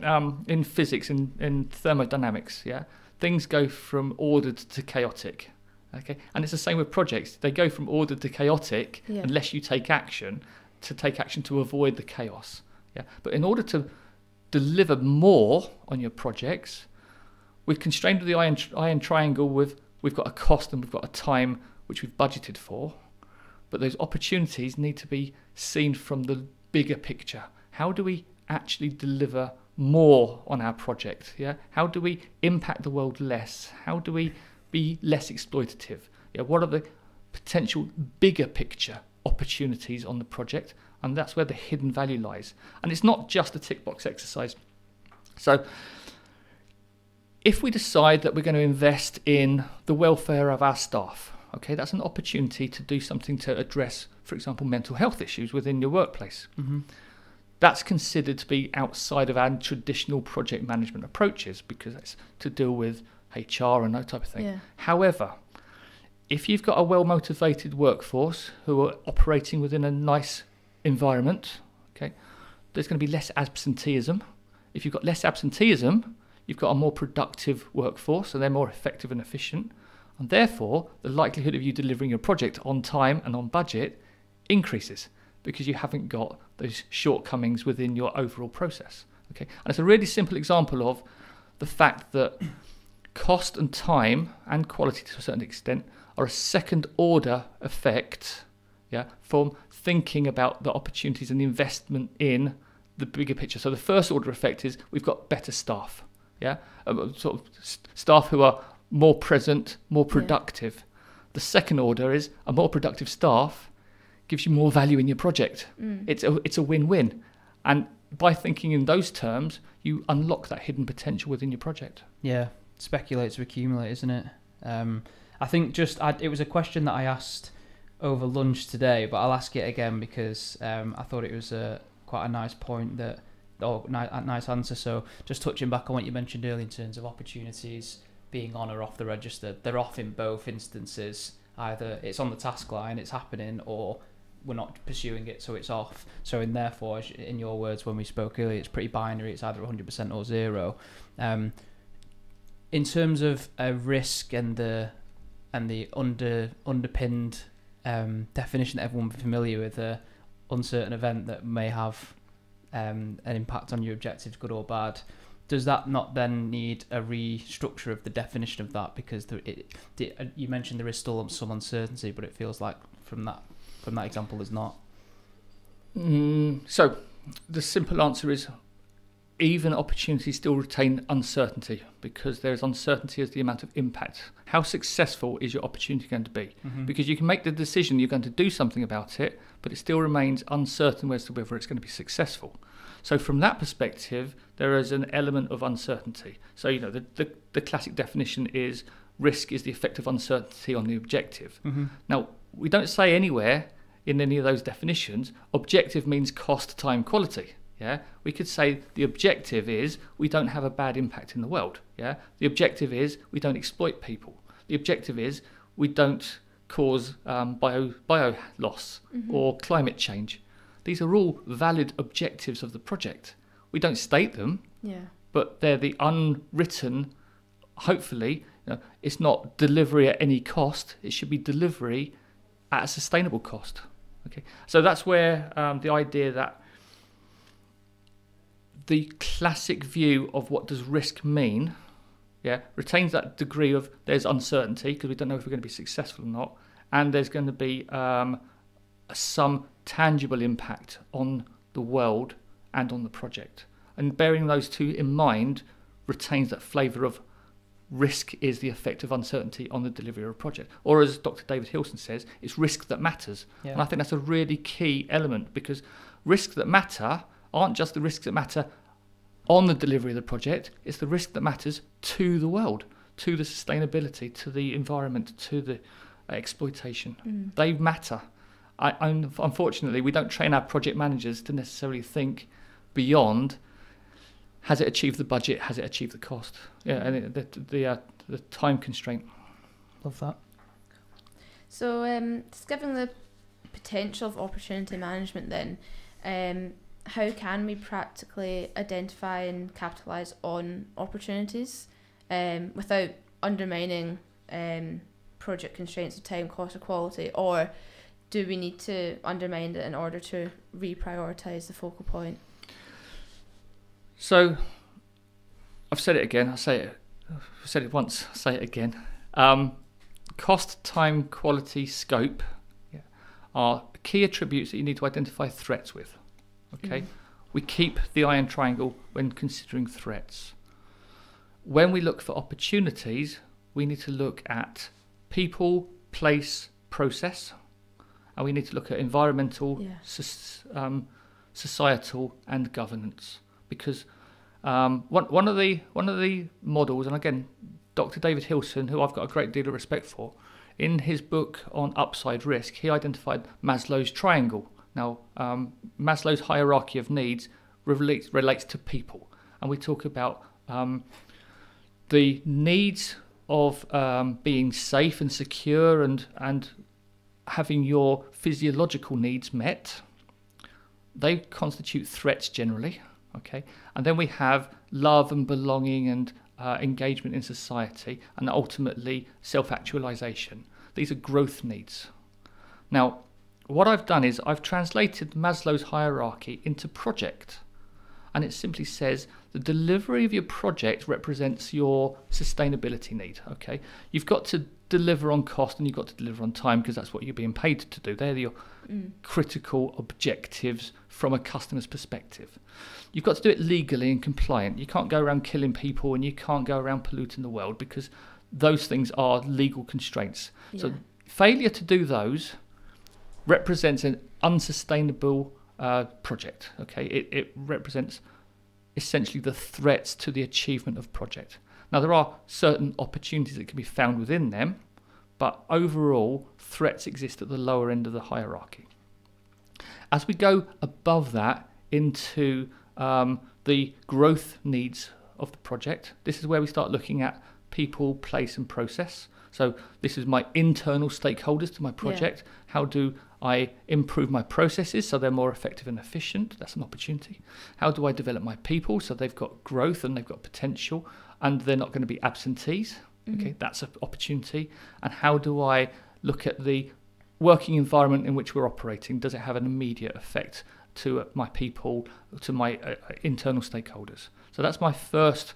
in physics, in thermodynamics. Yeah, things go from ordered to chaotic. Okay, and it's the same with projects. They go from ordered to chaotic unless you take action to avoid the chaos. Yeah, but in order to deliver more on your projects, we've constrained with the iron triangle we've got a cost and we've got a time which we've budgeted for, but those opportunities need to be seen from the bigger picture. How do we actually deliver more on our project? Yeah, how do we impact the world less? How do we be less exploitative? Yeah, what are the potential bigger picture opportunities on the project? And that's where the hidden value lies. And it's not just a tick box exercise. So if we decide that we're going to invest in the welfare of our staff, okay, that's an opportunity to do something to address, for example, mental health issues within your workplace. That's considered to be outside of our traditional project management approaches, because it's to deal with HR and that type of thing. However, if you've got a well-motivated workforce who are operating within a nice environment, okay, there's going to be less absenteeism. If you've got less absenteeism, you've got a more productive workforce, and they're more effective and efficient, and therefore the likelihood of you delivering your project on time and on budget increases, because you haven't got those shortcomings within your overall process. Okay, and it's a really simple example of the fact that cost and time and quality, to a certain extent, are a second order effect, yeah, from thinking about the opportunities and the investment in the bigger picture. So the first order effect is, we've got better staff, yeah, sort of staff who are more present, more productive. The second order is, a more productive staff gives you more value in your project. It's a win-win. And by thinking in those terms, you unlock that hidden potential within your project. Yeah, speculate to accumulate, isn't it? I think it was a question that I asked over lunch today, but I'll ask it again because I thought it was quite a nice point a nice answer. So just touching back on what you mentioned earlier in terms of opportunities being on or off the register, they're off in both instances. Either it's on the task line, it's happening, or we're not pursuing it, so it's off. So therefore, in your words when we spoke earlier, it's pretty binary. It's either 100% or zero. In terms of risk and the underpinned definition that everyone will be familiar with, uncertain event that may have an impact on your objectives, good or bad. Does that not then need a restructure of the definition of that? Because you mentioned there is still some uncertainty, but it feels like from that example there's not. So the simple answer is even opportunities still retain uncertainty, because there's uncertainty as the amount of impact. How successful is your opportunity going to be? Mm-hmm. Because you can make the decision you're going to do something about it, but it still remains uncertain as to whether it's going to be successful. So from that perspective, there is an element of uncertainty. So, the classic definition is risk is the effect of uncertainty on the objective. Mm-hmm. Now, we don't say anywhere in any of those definitions, objective means cost, time, quality. Yeah, we could say the objective is we don't have a bad impact in the world. Yeah, the objective is we don't exploit people. The objective is we don't cause bio loss mm-hmm. or climate change. These are all valid objectives of the project. We don't state them, but they're the unwritten. Hopefully, it's not delivery at any cost. It should be delivery at a sustainable cost. Okay, so that's where the idea that the classic view of what does risk mean, retains that degree of there's uncertainty because we don't know if we're going to be successful or not, and there's going to be some tangible impact on the world and on the project. And bearing those two in mind retains that flavour of risk is the effect of uncertainty on the delivery of a project. Or as Dr. David Hilson says, it's risk that matters. Yeah. And I think that's a really key element, because risks that matter aren't just the risks that matter on the delivery of the project, it's the risk that matters to the world, to the sustainability, to the environment, to the exploitation. Mm. They matter. Unfortunately, we don't train our project managers to necessarily think beyond, has it achieved the budget, has it achieved the cost? Yeah, and the time constraint. Love that. So just given the potential of opportunity management then, how can we practically identify and capitalise on opportunities without undermining project constraints of time, cost or quality, or do we need to undermine it in order to reprioritise the focal point? So, I've said it again, I've said it once, I'll say it again. Cost, time, quality, scope are key attributes that you need to identify threats with. Okay, we keep the iron triangle when considering threats. When we look for opportunities, we need to look at people, place, process, and we need to look at environmental, societal, and governance. Because one of the models, and again, Dr. David Hilson, who I've got a great deal of respect for, in his book on upside risk, he identified Maslow's triangle. Now, Maslow's hierarchy of needs relates to people, and we talk about the needs of being safe and secure and having your physiological needs met. They constitute threats generally, okay? And then we have love and belonging and engagement in society, and ultimately self-actualization. These are growth needs. Now, what I've done is I've translated Maslow's hierarchy into project, and it simply says the delivery of your project represents your sustainability need. Okay, you've got to deliver on cost and you've got to deliver on time, because that's what you're being paid to do. They're your critical objectives from a customer's perspective. You've got to do it legally and compliant. You can't go around killing people and you can't go around polluting the world, because those things are legal constraints. So failure to do those represents an unsustainable project. Okay, it represents essentially the threats to the achievement of project. Now, there are certain opportunities that can be found within them, but overall, threats exist at the lower end of the hierarchy. As we go above that into the growth needs of the project, this is where we start looking at people, place and process. So this is my internal stakeholders to my project. Yeah. How do I improve my processes so they're more effective and efficient? That's an opportunity. How do I develop my people so they've got growth and they've got potential and they're not going to be absentees? Mm-hmm. Okay, that's an opportunity. And how do I look at the working environment in which we're operating? Does it have an immediate effect to my people, to my internal stakeholders? So that's my first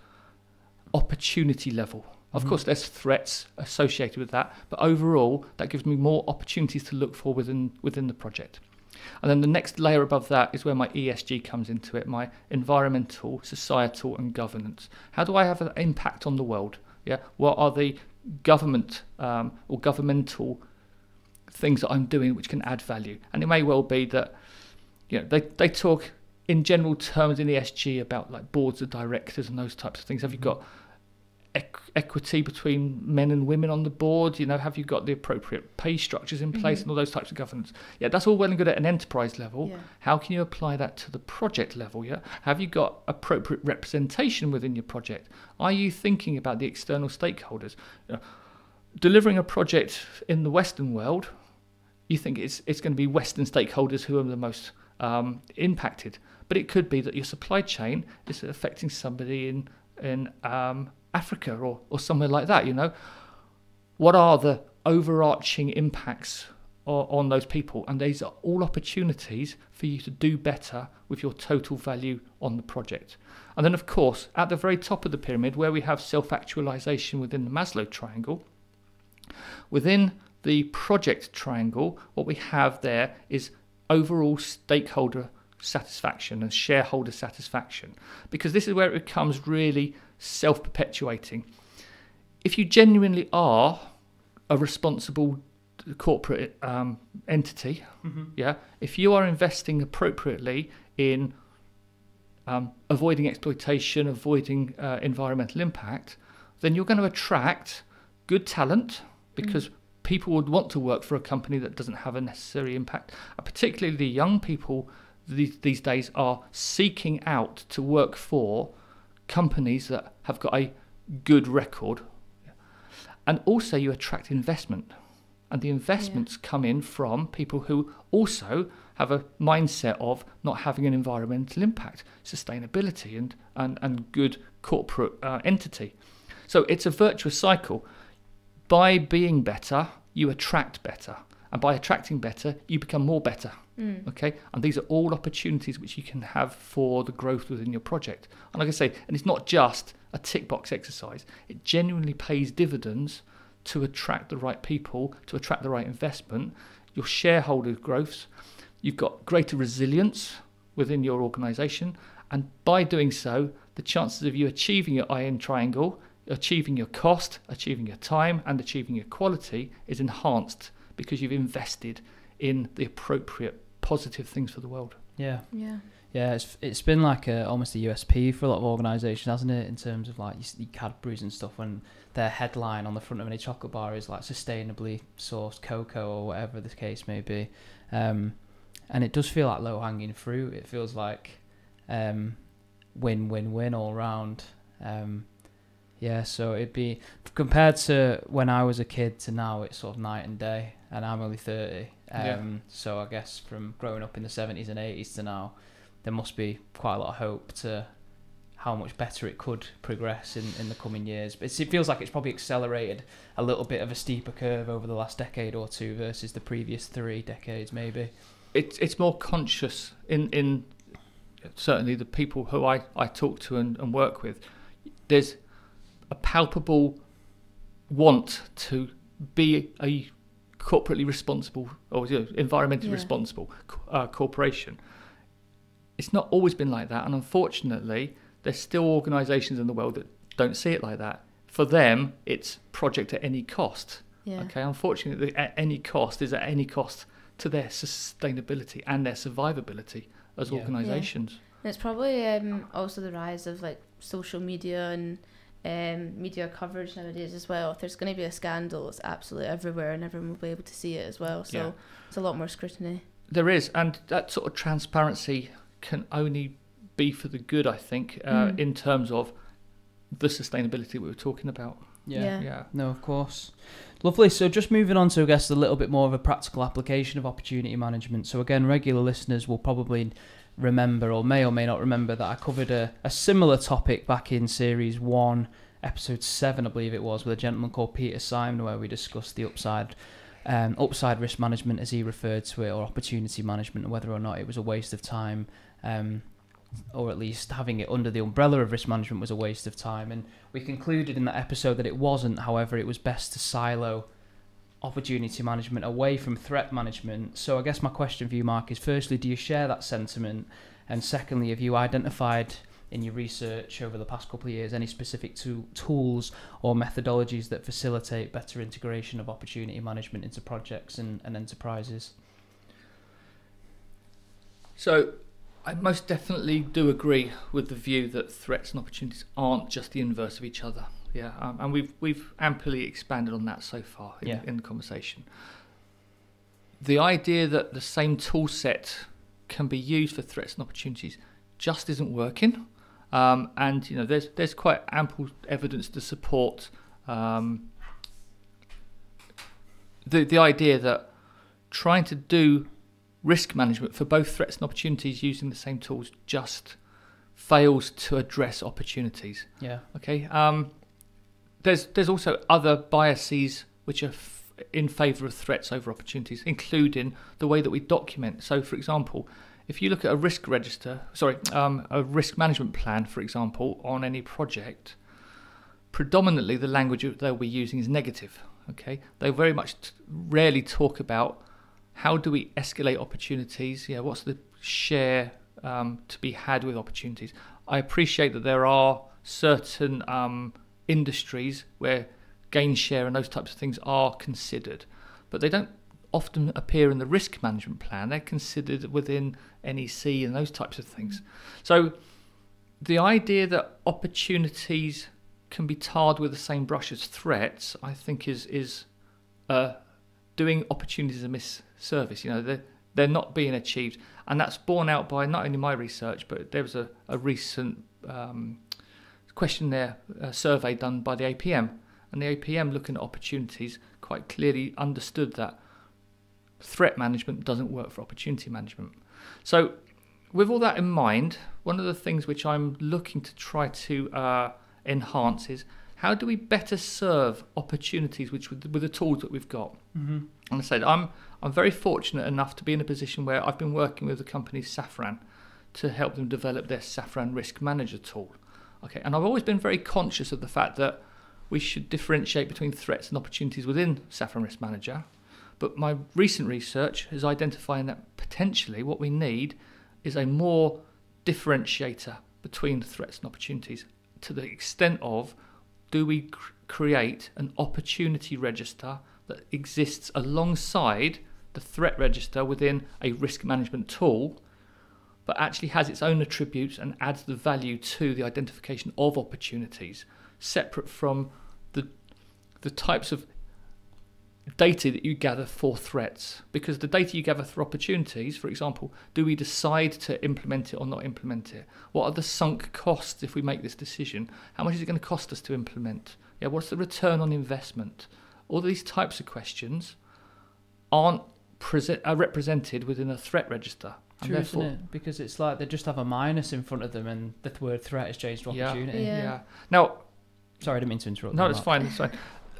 opportunity level. Of course, there's threats associated with that, but overall, that gives me more opportunities to look for within the project. And then the next layer above that is where my ESG comes into it, my environmental, societal, and governance. How do I have an impact on the world? Yeah, what are the government or governmental things that I'm doing which can add value? And it may well be that, you know, they talk in general terms in ESG about like boards of directors and those types of things. Have you got equity between men and women on the board? You know, have you got the appropriate pay structures in place and all those types of governance? Yeah, that's all well and good at an enterprise level. Yeah. How can you apply that to the project level? Yeah, have you got appropriate representation within your project? Are you thinking about the external stakeholders? You know, delivering a project in the Western world, you think it's going to be Western stakeholders who are the most impacted, but it could be that your supply chain is affecting somebody in Africa or somewhere like that. You know, what are the overarching impacts on those people? And these are all opportunities for you to do better with your total value on the project. And then, of course, at the very top of the pyramid, where we have self-actualization within the Maslow triangle, within the project triangle, what we have there is overall stakeholder satisfaction and shareholder satisfaction, because this is where it becomes really self-perpetuating. If you genuinely are a responsible corporate entity, yeah, if you are investing appropriately in avoiding exploitation, avoiding environmental impact, then you're going to attract good talent, because people would want to work for a company that doesn't have a necessary impact. Particularly the young people these days are seeking out to work for companies that have got a good record. And also you attract investment. And the investments come in from people who also have a mindset of not having an environmental impact, sustainability and good corporate entity. So it's a virtuous cycle. By being better, you attract better. And by attracting better, you become more better. Okay, and these are all opportunities which you can have for the growth within your project. And like I say, and it's not just a tick box exercise. It genuinely pays dividends to attract the right people, to attract the right investment. Your shareholder growths, you've got greater resilience within your organisation, and by doing so, the chances of you achieving your iron triangle, achieving your cost, achieving your time, and achieving your quality is enhanced because you've invested in the appropriate positive things for the world. Yeah. It's been like almost a USP for a lot of organisations, hasn't it? In terms of like your Cadbury's and stuff, when their headline on the front of any chocolate bar is like sustainably sourced cocoa or whatever the case may be, and it does feel like low hanging fruit. It feels like win-win-win all round. So it'd be, compared to when I was a kid to now, it's sort of night and day, and I'm only 30. So I guess from growing up in the 70s and 80s to now, there must be quite a lot of hope to how much better it could progress in the coming years. But it feels like it's probably accelerated a little bit of a steeper curve over the last decade or two versus the previous 3 decades, maybe. It's more conscious in certainly the people who I talk to and work with. There's a palpable want to be a corporately responsible or environmentally responsible corporation. It's not always been like that, and unfortunately there's still organisations in the world that don't see it like that. For them, it's project at any cost. Okay, unfortunately, at any cost is at any cost to their sustainability and their survivability as organisations. And it's probably also the rise of like social media and media coverage nowadays as well. If there's going to be a scandal, it's absolutely everywhere and everyone will be able to see it as well. So it's a lot more scrutiny. There is, and that sort of transparency can only be for the good, I think, in terms of the sustainability we were talking about. Yeah. No, of course. Lovely. So just moving on to, I guess, a little bit more of a practical application of opportunity management. So again, regular listeners will probably remember, or may not remember, that I covered a similar topic back in series 1, episode 7, I believe it was, with a gentleman called Peter Simon, where we discussed the upside risk management, as he referred to it, or opportunity management, and whether or not it was a waste of time, or at least having it under the umbrella of risk management was a waste of time. And we concluded in that episode that it wasn't. However, it was best to silo opportunity management away from threat management. So I guess my question for you, Mark, is firstly, do you share that sentiment? And secondly, have you identified in your research over the past couple of years any specific tools or methodologies that facilitate better integration of opportunity management into projects and enterprises? So I most definitely do agree with the view that threats and opportunities aren't just the inverse of each other. And we've amply expanded on that so far in the conversation. The idea that the same tool set can be used for threats and opportunities just isn't working. And there's quite ample evidence to support the idea that trying to do risk management for both threats and opportunities using the same tools just fails to address opportunities. Okay. There's also other biases which are in favour of threats over opportunities, including the way that we document. So, for example, if you look at a risk management plan, for example, on any project, predominantly the language they'll be using is negative. Okay, they very much rarely talk about how do we escalate opportunities. What's the share to be had with opportunities. I appreciate that there are certain industries where gain share and those types of things are considered, but they don't often appear in the risk management plan. They're considered within NEC and those types of things. So the idea that opportunities can be tarred with the same brush as threats, I think is doing opportunities a misservice. They're not being achieved, and that's borne out by not only my research, but there was a recent questionnaire survey done by the APM, and the APM, looking at opportunities, quite clearly understood that threat management doesn't work for opportunity management. So with all that in mind, one of the things which I'm looking to try to enhance is how do we better serve opportunities with the tools that we've got. And I said I'm very fortunate enough to be in a position where I've been working with the company Safran to help them develop their Safran Risk Manager tool. Okay, and I've always been very conscious of the fact that we should differentiate between threats and opportunities within Safran Risk Manager. But my recent research is identifying that potentially what we need is a more differentiator between threats and opportunities, to the extent of, do we create an opportunity register that exists alongside the threat register within a risk management tool, but actually has its own attributes and adds the value to the identification of opportunities, separate from the types of data that you gather for threats. Because the data you gather for opportunities, for example, do we decide to implement it or not implement it? What are the sunk costs if we make this decision? How much is it going to cost us to implement? What's the return on investment? All these types of questions are represented within a threat register. True, isn't it? Because it's like they just have a minus in front of them and the word threat is changed to opportunity. Yeah. Now, sorry, I didn't mean to interrupt. No, it's fine. It's fine.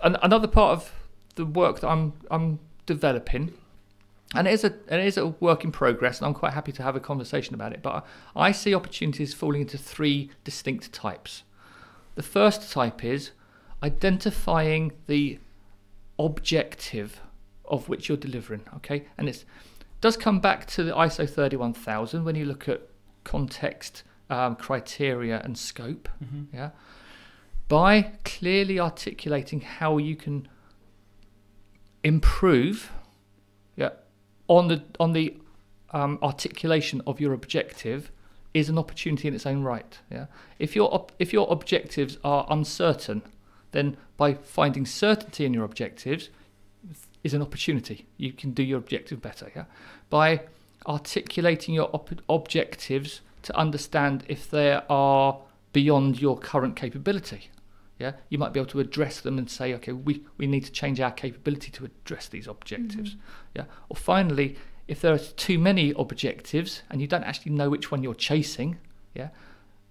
Another part of the work that I'm developing, and it is a work in progress, and I'm quite happy to have a conversation about it, but I see opportunities falling into 3 distinct types. The first type is identifying the objective of which you're delivering, okay? And it does come back to the ISO 31000 when you look at context, criteria and scope. By clearly articulating how you can improve on the articulation of your objective is an opportunity in its own right. Yeah. If your objectives are uncertain, then by finding certainty in your objectives is an opportunity. You can do your objective better. Yeah. By articulating your objectives to understand if they are beyond your current capability. Yeah, you might be able to address them and say, okay, we need to change our capability to address these objectives. Yeah. Or finally, if there are too many objectives and you don't actually know which one you're chasing, yeah,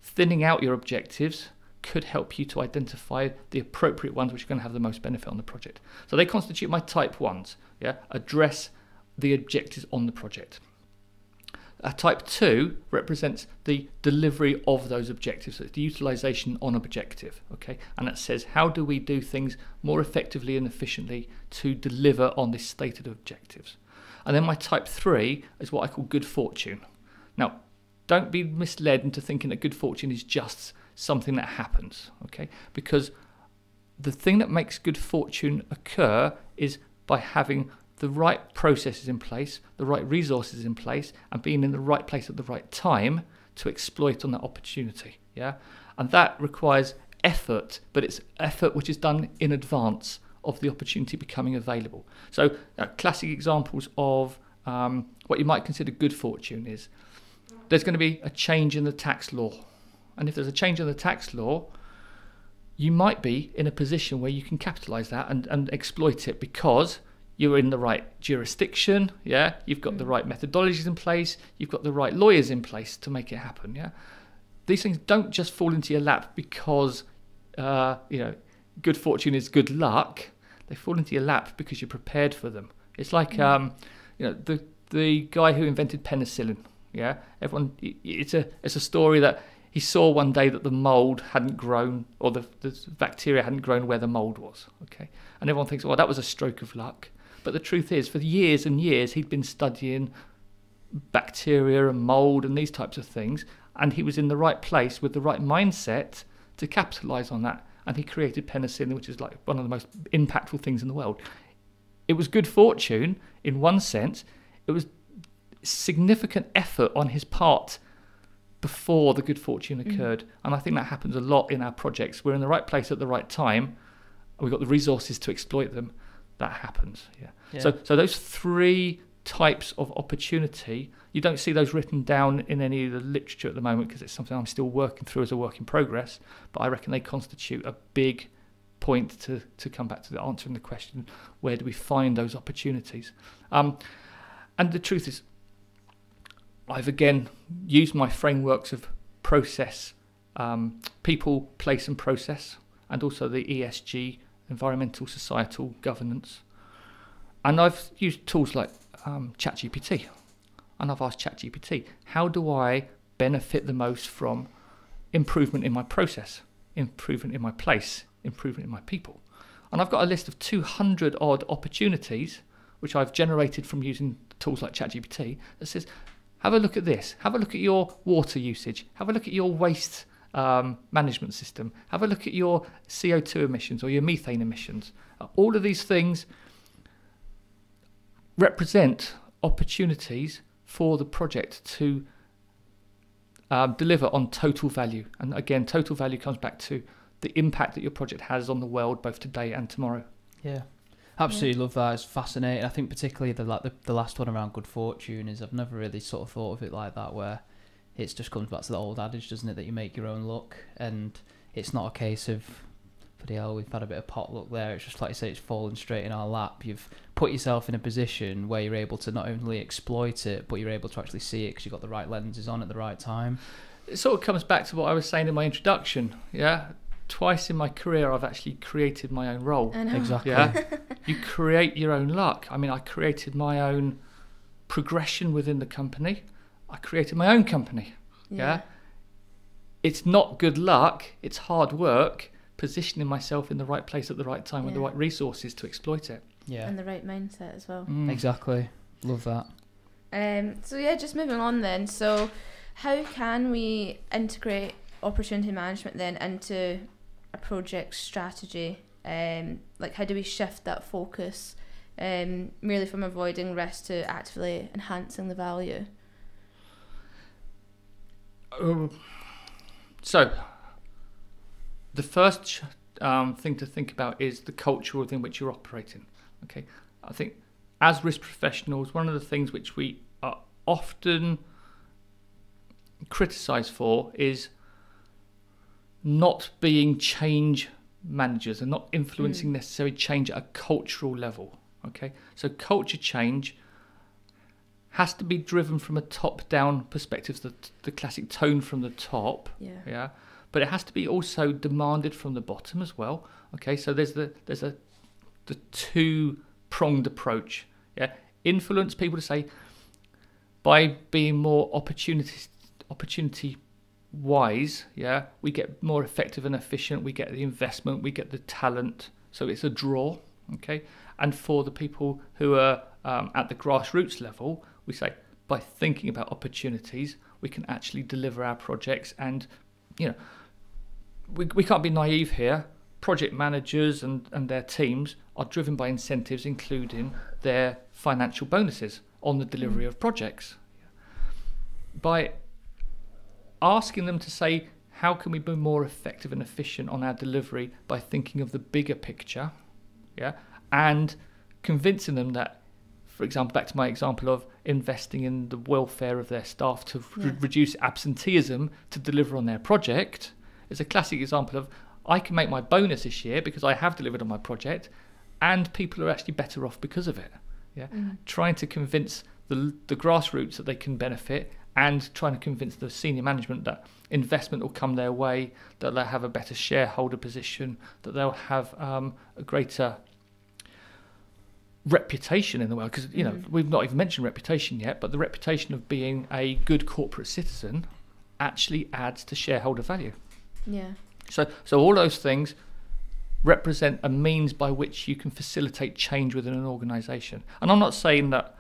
thinning out your objectives could help you to identify the appropriate ones which are going to have the most benefit on the project. So they constitute my type 1s. Yeah, address the objectives on the project. Type 2 represents the delivery of those objectives. So it's the utilization on objective, okay? And that says, how do we do things more effectively and efficiently to deliver on this stated objectives? And then my type 3 is what I call good fortune. Now, don't be misled into thinking that good fortune is just something that happens, okay? Because the thing that makes good fortune occur is by having the right processes in place, the right resources in place, and being in the right place at the right time to exploit on that opportunity. Yeah, and that requires effort, but it's effort which is done in advance of the opportunity becoming available. So classic examples of what you might consider good fortune is there's going to be a change in the tax law, and if there's a change in the tax law, you might be in a position where you can capitalise that and exploit it because you're in the right jurisdiction, yeah. You've got the right methodologies in place. You've got the right lawyers in place to make it happen, yeah. These things don't just fall into your lap because, good fortune is good luck. They fall into your lap because you're prepared for them. It's like, the guy who invented penicillin, yeah. Everyone, it's a story that he saw one day that the mold hadn't grown, or the bacteria hadn't grown where the mold was, okay. And everyone thinks, well, that was a stroke of luck. But the truth is, for years and years, he'd been studying bacteria and mould and these types of things, and he was in the right place with the right mindset to capitalise on that. And he created penicillin, which is like one of the most impactful things in the world. It was good fortune in one sense. It was significant effort on his part before the good fortune occurred. And I think that happens a lot in our projects. We're in the right place at the right time. We've got the resources to exploit them. That happens, yeah. So those 3 types of opportunity, you don't see those written down in any of the literature at the moment because it's something I'm still working through as a work in progress, but I reckon they constitute a big point to come back to answering the question, where do we find those opportunities? And the truth is, I've again used my frameworks of process, people, place and process, and also the ESG, environmental, societal governance. And I've used tools like ChatGPT. And I've asked ChatGPT, how do I benefit the most from improvement in my process, improvement in my place, improvement in my people? And I've got a list of 200 odd opportunities, which I've generated from using tools like ChatGPT, that says, have a look at this, have a look at your water usage, have a look at your waste management system, have a look at your CO2 emissions or your methane emissions. All of these things represent opportunities for the project to deliver on total value. And again, total value comes back to the impact that your project has on the world, both today and tomorrow. Yeah, absolutely love that. It's fascinating. I think particularly the last one around good fortune is I've never really sort of thought of it like that, where it just comes back to the old adage, doesn't it, that you make your own luck, and it's not a case of, bloody hell, we've had a bit of potluck there. It's just like you say, it's fallen straight in our lap. You've put yourself in a position where you're able to not only exploit it, but you're able to actually see it because you've got the right lenses on at the right time. It sort of comes back to what I was saying in my introduction, yeah? Twice in my career, I've actually created my own role. I know. Exactly. Yeah? You create your own luck. I mean, I created my own progression within the company. I created my own company. Yeah. It's not good luck. It's hard work, positioning myself in the right place at the right time with the right resources to exploit it. Yeah. And the right mindset as well. Exactly. Love that. So yeah, just moving on then. So how can we integrate opportunity management then into a project strategy? Like how do we shift that focus merely from avoiding risk to actively enhancing the value? So the first thing to think about is the culture within which you're operating. Okay, I think as risk professionals, one of the things which we are often criticised for is not being change managers and not influencing necessary change at a cultural level. Okay, so culture change has to be driven from a top-down perspective, the classic tone from the top. Yeah. But it has to be also demanded from the bottom as well. Okay, so there's the two-pronged approach. Yeah, influence people to say by being more opportunity wise. Yeah, we get more effective and efficient. We get the investment. We get the talent. So it's a draw. Okay, and for the people who are at the grassroots level, we say by thinking about opportunities, we can actually deliver our projects. And we can't be naive here. Project managers and their teams are driven by incentives, including their financial bonuses on the delivery of projects. By asking them to say, how can we be more effective and efficient on our delivery by thinking of the bigger picture, and convincing them that, for example, back to my example of investing in the welfare of their staff to reduce absenteeism to deliver on their project, is a classic example of I can make my bonus this year because I have delivered on my project, and people are actually better off because of it. Trying to convince the grassroots that they can benefit, and trying to convince the senior management that investment will come their way, that they'll have a better shareholder position, that they'll have a greater reputation in the world. Because we've not even mentioned reputation yet, but the reputation of being a good corporate citizen actually adds to shareholder value. So all those things represent a means by which you can facilitate change within an organisation. And I'm not saying that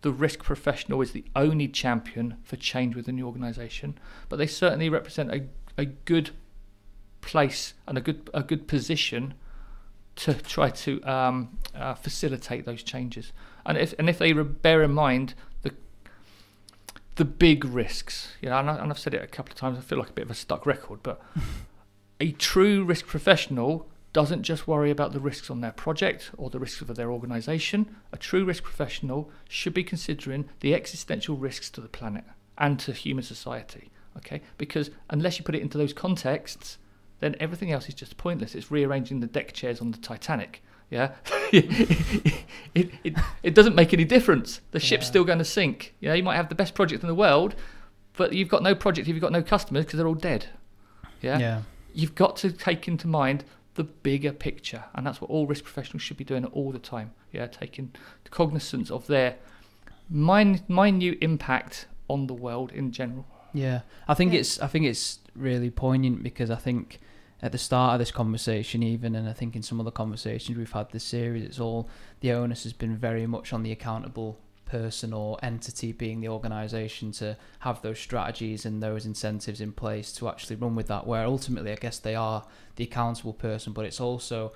the risk professional is the only champion for change within the organisation, but they certainly represent a good place and a good position to try to facilitate those changes. And if they bear in mind the big risks, and I've said it a couple of times, I feel like a bit of a stuck record, but a true risk professional doesn't just worry about the risks on their project or the risks of their organisation. A true risk professional should be considering the existential risks to the planet and to human society. Okay, because unless you put it into those contexts, then everything else is just pointless. It's rearranging the deck chairs on the Titanic. It doesn't make any difference. The ship's still going to sink. You might have the best project in the world, but you've got no project if you've got no customers because they're all dead. You've got to take into mind the bigger picture, and that's what all risk professionals should be doing all the time. Taking cognizance of their minute impact on the world in general. I think it's really poignant, because I think at the start of this conversation even, and I think in some of the conversations we've had this series, it's all the onus has been very much on the accountable person or entity, being the organisation, to have those strategies and those incentives in place to actually run with that, where ultimately I guess they are the accountable person, but it's also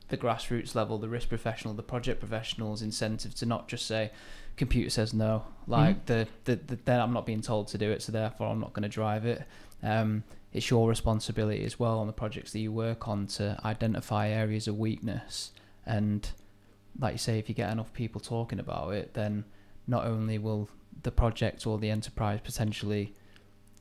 the grassroots level, the risk professional, the project professional's incentive to not just say computer says no, like then I'm not being told to do it, so therefore I'm not going to drive it. It's your responsibility as well on the projects that you work on to identify areas of weakness, and like you say, if you get enough people talking about it, then not only will the project or the enterprise potentially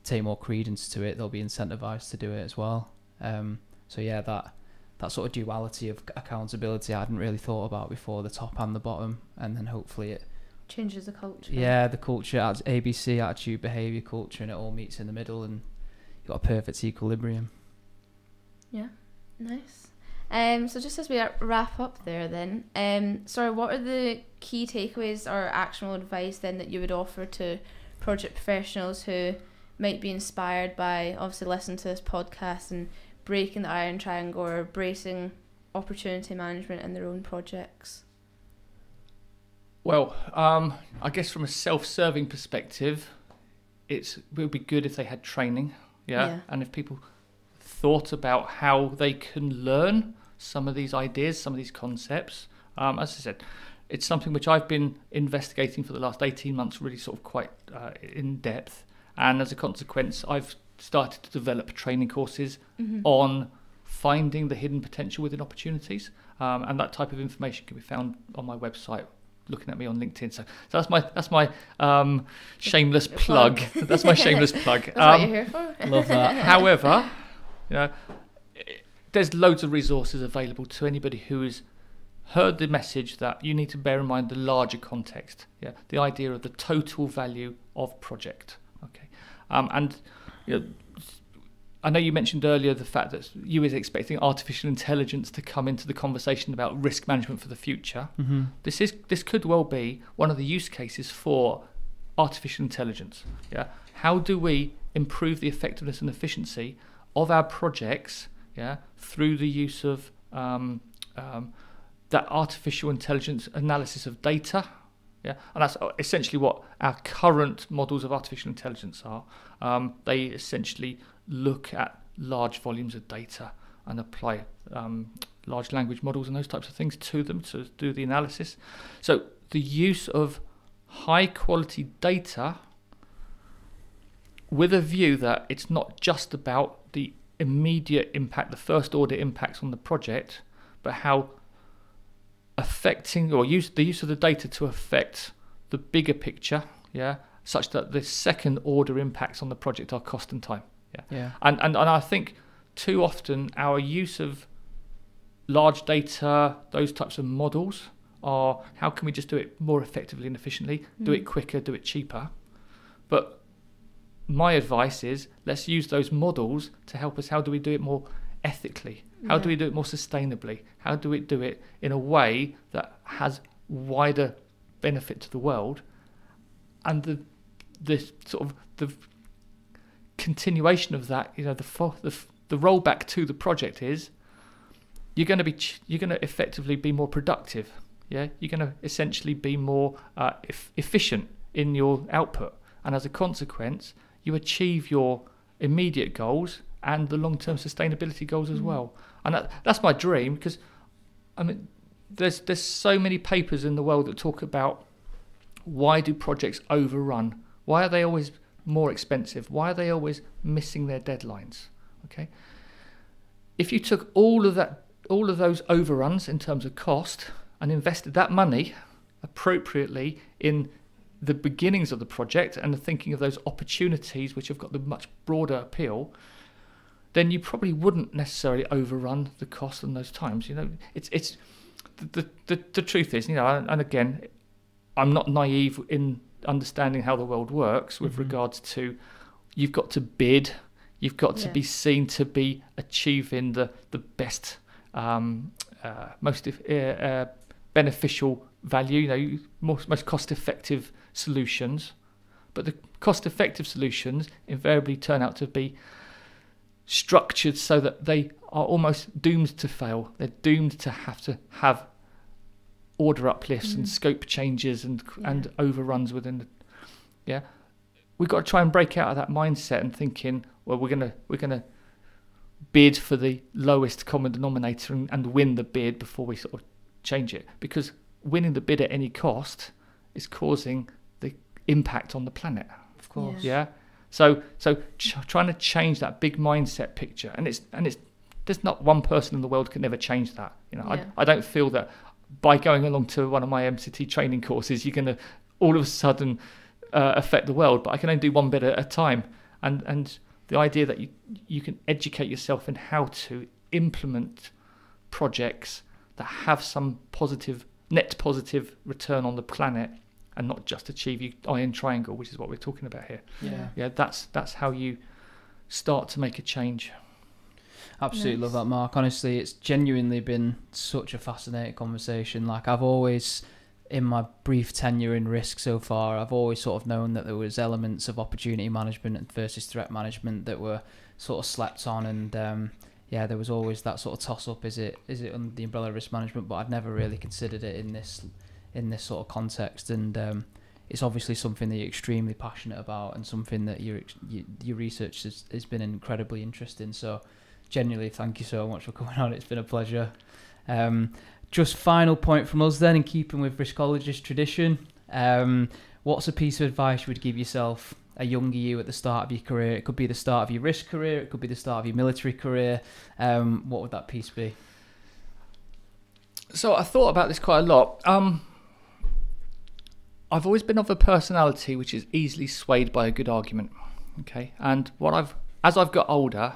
take more credence to it, they'll be incentivized to do it as well. That sort of duality of accountability I hadn't really thought about before, the top and the bottom, and then hopefully it changes the culture. The culture, ABC, attitude, behaviour, culture, and it all meets in the middle, and you've got a perfect equilibrium. Nice. So just as we wrap up there then, what are the key takeaways or actionable advice then that you would offer to project professionals who might be inspired by obviously listening to this podcast and breaking the iron triangle or embracing opportunity management in their own projects? Well, I guess from a self-serving perspective, it would be good if they had training, and if people thought about how they can learn some of these ideas, some of these concepts. As I said, it's something which I've been investigating for the last 18 months, really sort of quite in depth. And as a consequence, I've started to develop training courses on finding the hidden potential within opportunities. And that type of information can be found on my website, looking at me on LinkedIn. So that's my shameless plug. That's my shameless plug. That's what you're here for. Love that. However, there's loads of resources available to anybody who has heard the message that you need to bear in mind the larger context. Yeah, the idea of the total value of project. Okay, and I know you mentioned earlier the fact that you was expecting artificial intelligence to come into the conversation about risk management for the future. This could well be one of the use cases for artificial intelligence. Yeah, how do we improve the effectiveness and efficiency of our projects? Yeah, through the use of that artificial intelligence analysis of data. Yeah, and that's essentially what our current models of artificial intelligence are. They essentially look at large volumes of data and apply large language models and those types of things to them to do the analysis. So the use of high quality data with a view that it's not just about the immediate impact, the first order impacts on the project, but how affecting or the use of the data to affect the bigger picture, yeah, such that the second order impacts on the project are cost and time. Yeah. And I think too often our use of large data, those types of models, are how can we just do it more effectively and efficiently, do it quicker, do it cheaper. But my advice is let's use those models to help us. How do we do it more ethically? How do we do it more sustainably? How do we do it in a way that has wider benefit to the world? And the sort of the continuation of that, the rollback to the project is you're going to effectively be more productive. Yeah, you're going to essentially be more efficient in your output, and as a consequence, you achieve your immediate goals and the long-term sustainability goals as well. And that's my dream, because I mean, there's so many papers in the world that talk about why do projects overrun? Why are they always more expensive? Why are they always missing their deadlines? Okay, if you took all of those overruns in terms of cost and invested that money appropriately in the beginnings of the project and the thinking of those opportunities which have got the much broader appeal, then you probably wouldn't necessarily overrun the cost in those times. It's the truth is, and again, I'm not naive in understanding how the world works with regards to you've got to bid, you've got to be seen to be achieving the best, most beneficial value, most cost-effective solutions. But the cost-effective solutions invariably turn out to be structured so that they are almost doomed to fail. They're doomed to have order uplifts and scope changes and overruns within the we've got to try and break out of that mindset and thinking, well, we're gonna bid for the lowest common denominator and win the bid before we sort of change it, because winning the bid at any cost is causing the impact on the planet. Of course. Yeah. So trying to change that big mindset picture, and it's there's not one person in the world can never change that. I don't feel that by going along to one of my MCT training courses, you're going to all of a sudden affect the world. But I can only do one bit at a time, and the idea that you can educate yourself in how to implement projects that have some net positive return on the planet, and not just achieve your iron triangle, which is what we're talking about here. Yeah, that's how you start to make a change. Absolutely love that, Mark. Honestly, it's genuinely been such a fascinating conversation. Like, I've always, in my brief tenure in risk so far, I've always sort of known that there was elements of opportunity management versus threat management that were sort of slept on, and there was always that sort of toss up. Is it under the umbrella of risk management? But I've never really considered it in this sort of context, and it's obviously something that you're extremely passionate about, and something that your research has been incredibly interesting. So genuinely, thank you so much for coming on. It's been a pleasure. just final point from us then, in keeping with riskologist tradition. What's a piece of advice you would give yourself, a younger you, at the start of your career? It could be the start of your risk career, it could be the start of your military career. What would that piece be? So I thought about this quite a lot. I've always been of a personality which is easily swayed by a good argument. Okay, and as I've got older,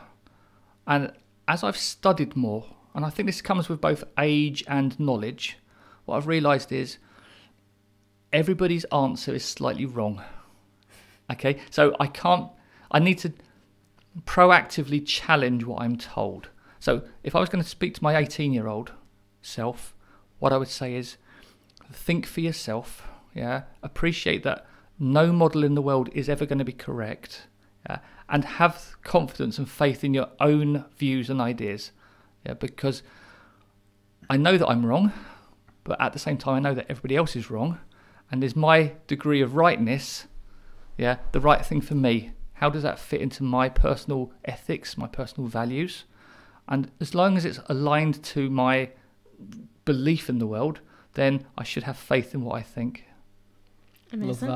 and as I've studied more, and I think this comes with both age and knowledge, what I've realised is everybody's answer is slightly wrong. Okay, so I need to proactively challenge what I'm told. So if I was going to speak to my 18-year-old self, what I would say is, think for yourself, appreciate that no model in the world is ever going to be correct, and have confidence and faith in your own views and ideas, because I know that I'm wrong, but at the same time I know that everybody else is wrong, and is my degree of rightness the right thing for me? How does that fit into my personal ethics, my personal values? And as long as it's aligned to my belief in the world, then I should have faith in what I think. Amazing.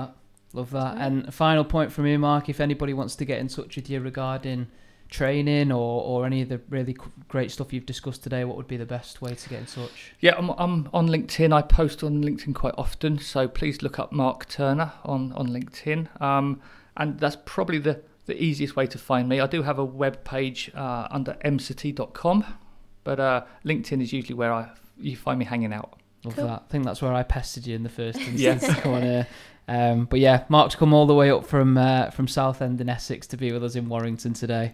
Love that. And a final point from you, Mark, if anybody wants to get in touch with you regarding training or any of the really great stuff you've discussed today, what would be the best way to get in touch? Yeah, I'm on LinkedIn. I post on LinkedIn quite often, so please look up Mark Turner on LinkedIn. And that's probably the easiest way to find me. I do have a web page under mcity.com, but LinkedIn is usually where you find me hanging out. Love that. I think that's where I pestered you in the first instance to come on here. But yeah, Mark's come all the way up from Southend in Essex to be with us in Warrington today.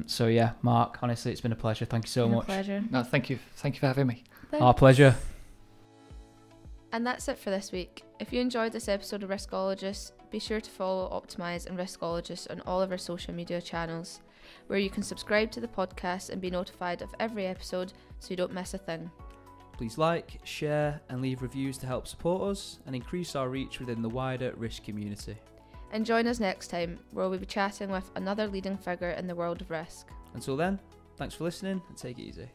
So yeah, Mark, honestly, it's been a pleasure. Thank you so much. Pleasure. No, thank you for having me. Thanks. Our pleasure. And that's it for this week. If you enjoyed this episode of Riskologists, be sure to follow Optimise and Riskologists on all of our social media channels, where you can subscribe to the podcast and be notified of every episode so you don't miss a thing. Please like, share and leave reviews to help support us and increase our reach within the wider risk community. And join us next time, where we'll be chatting with another leading figure in the world of risk. Until then, thanks for listening and take it easy.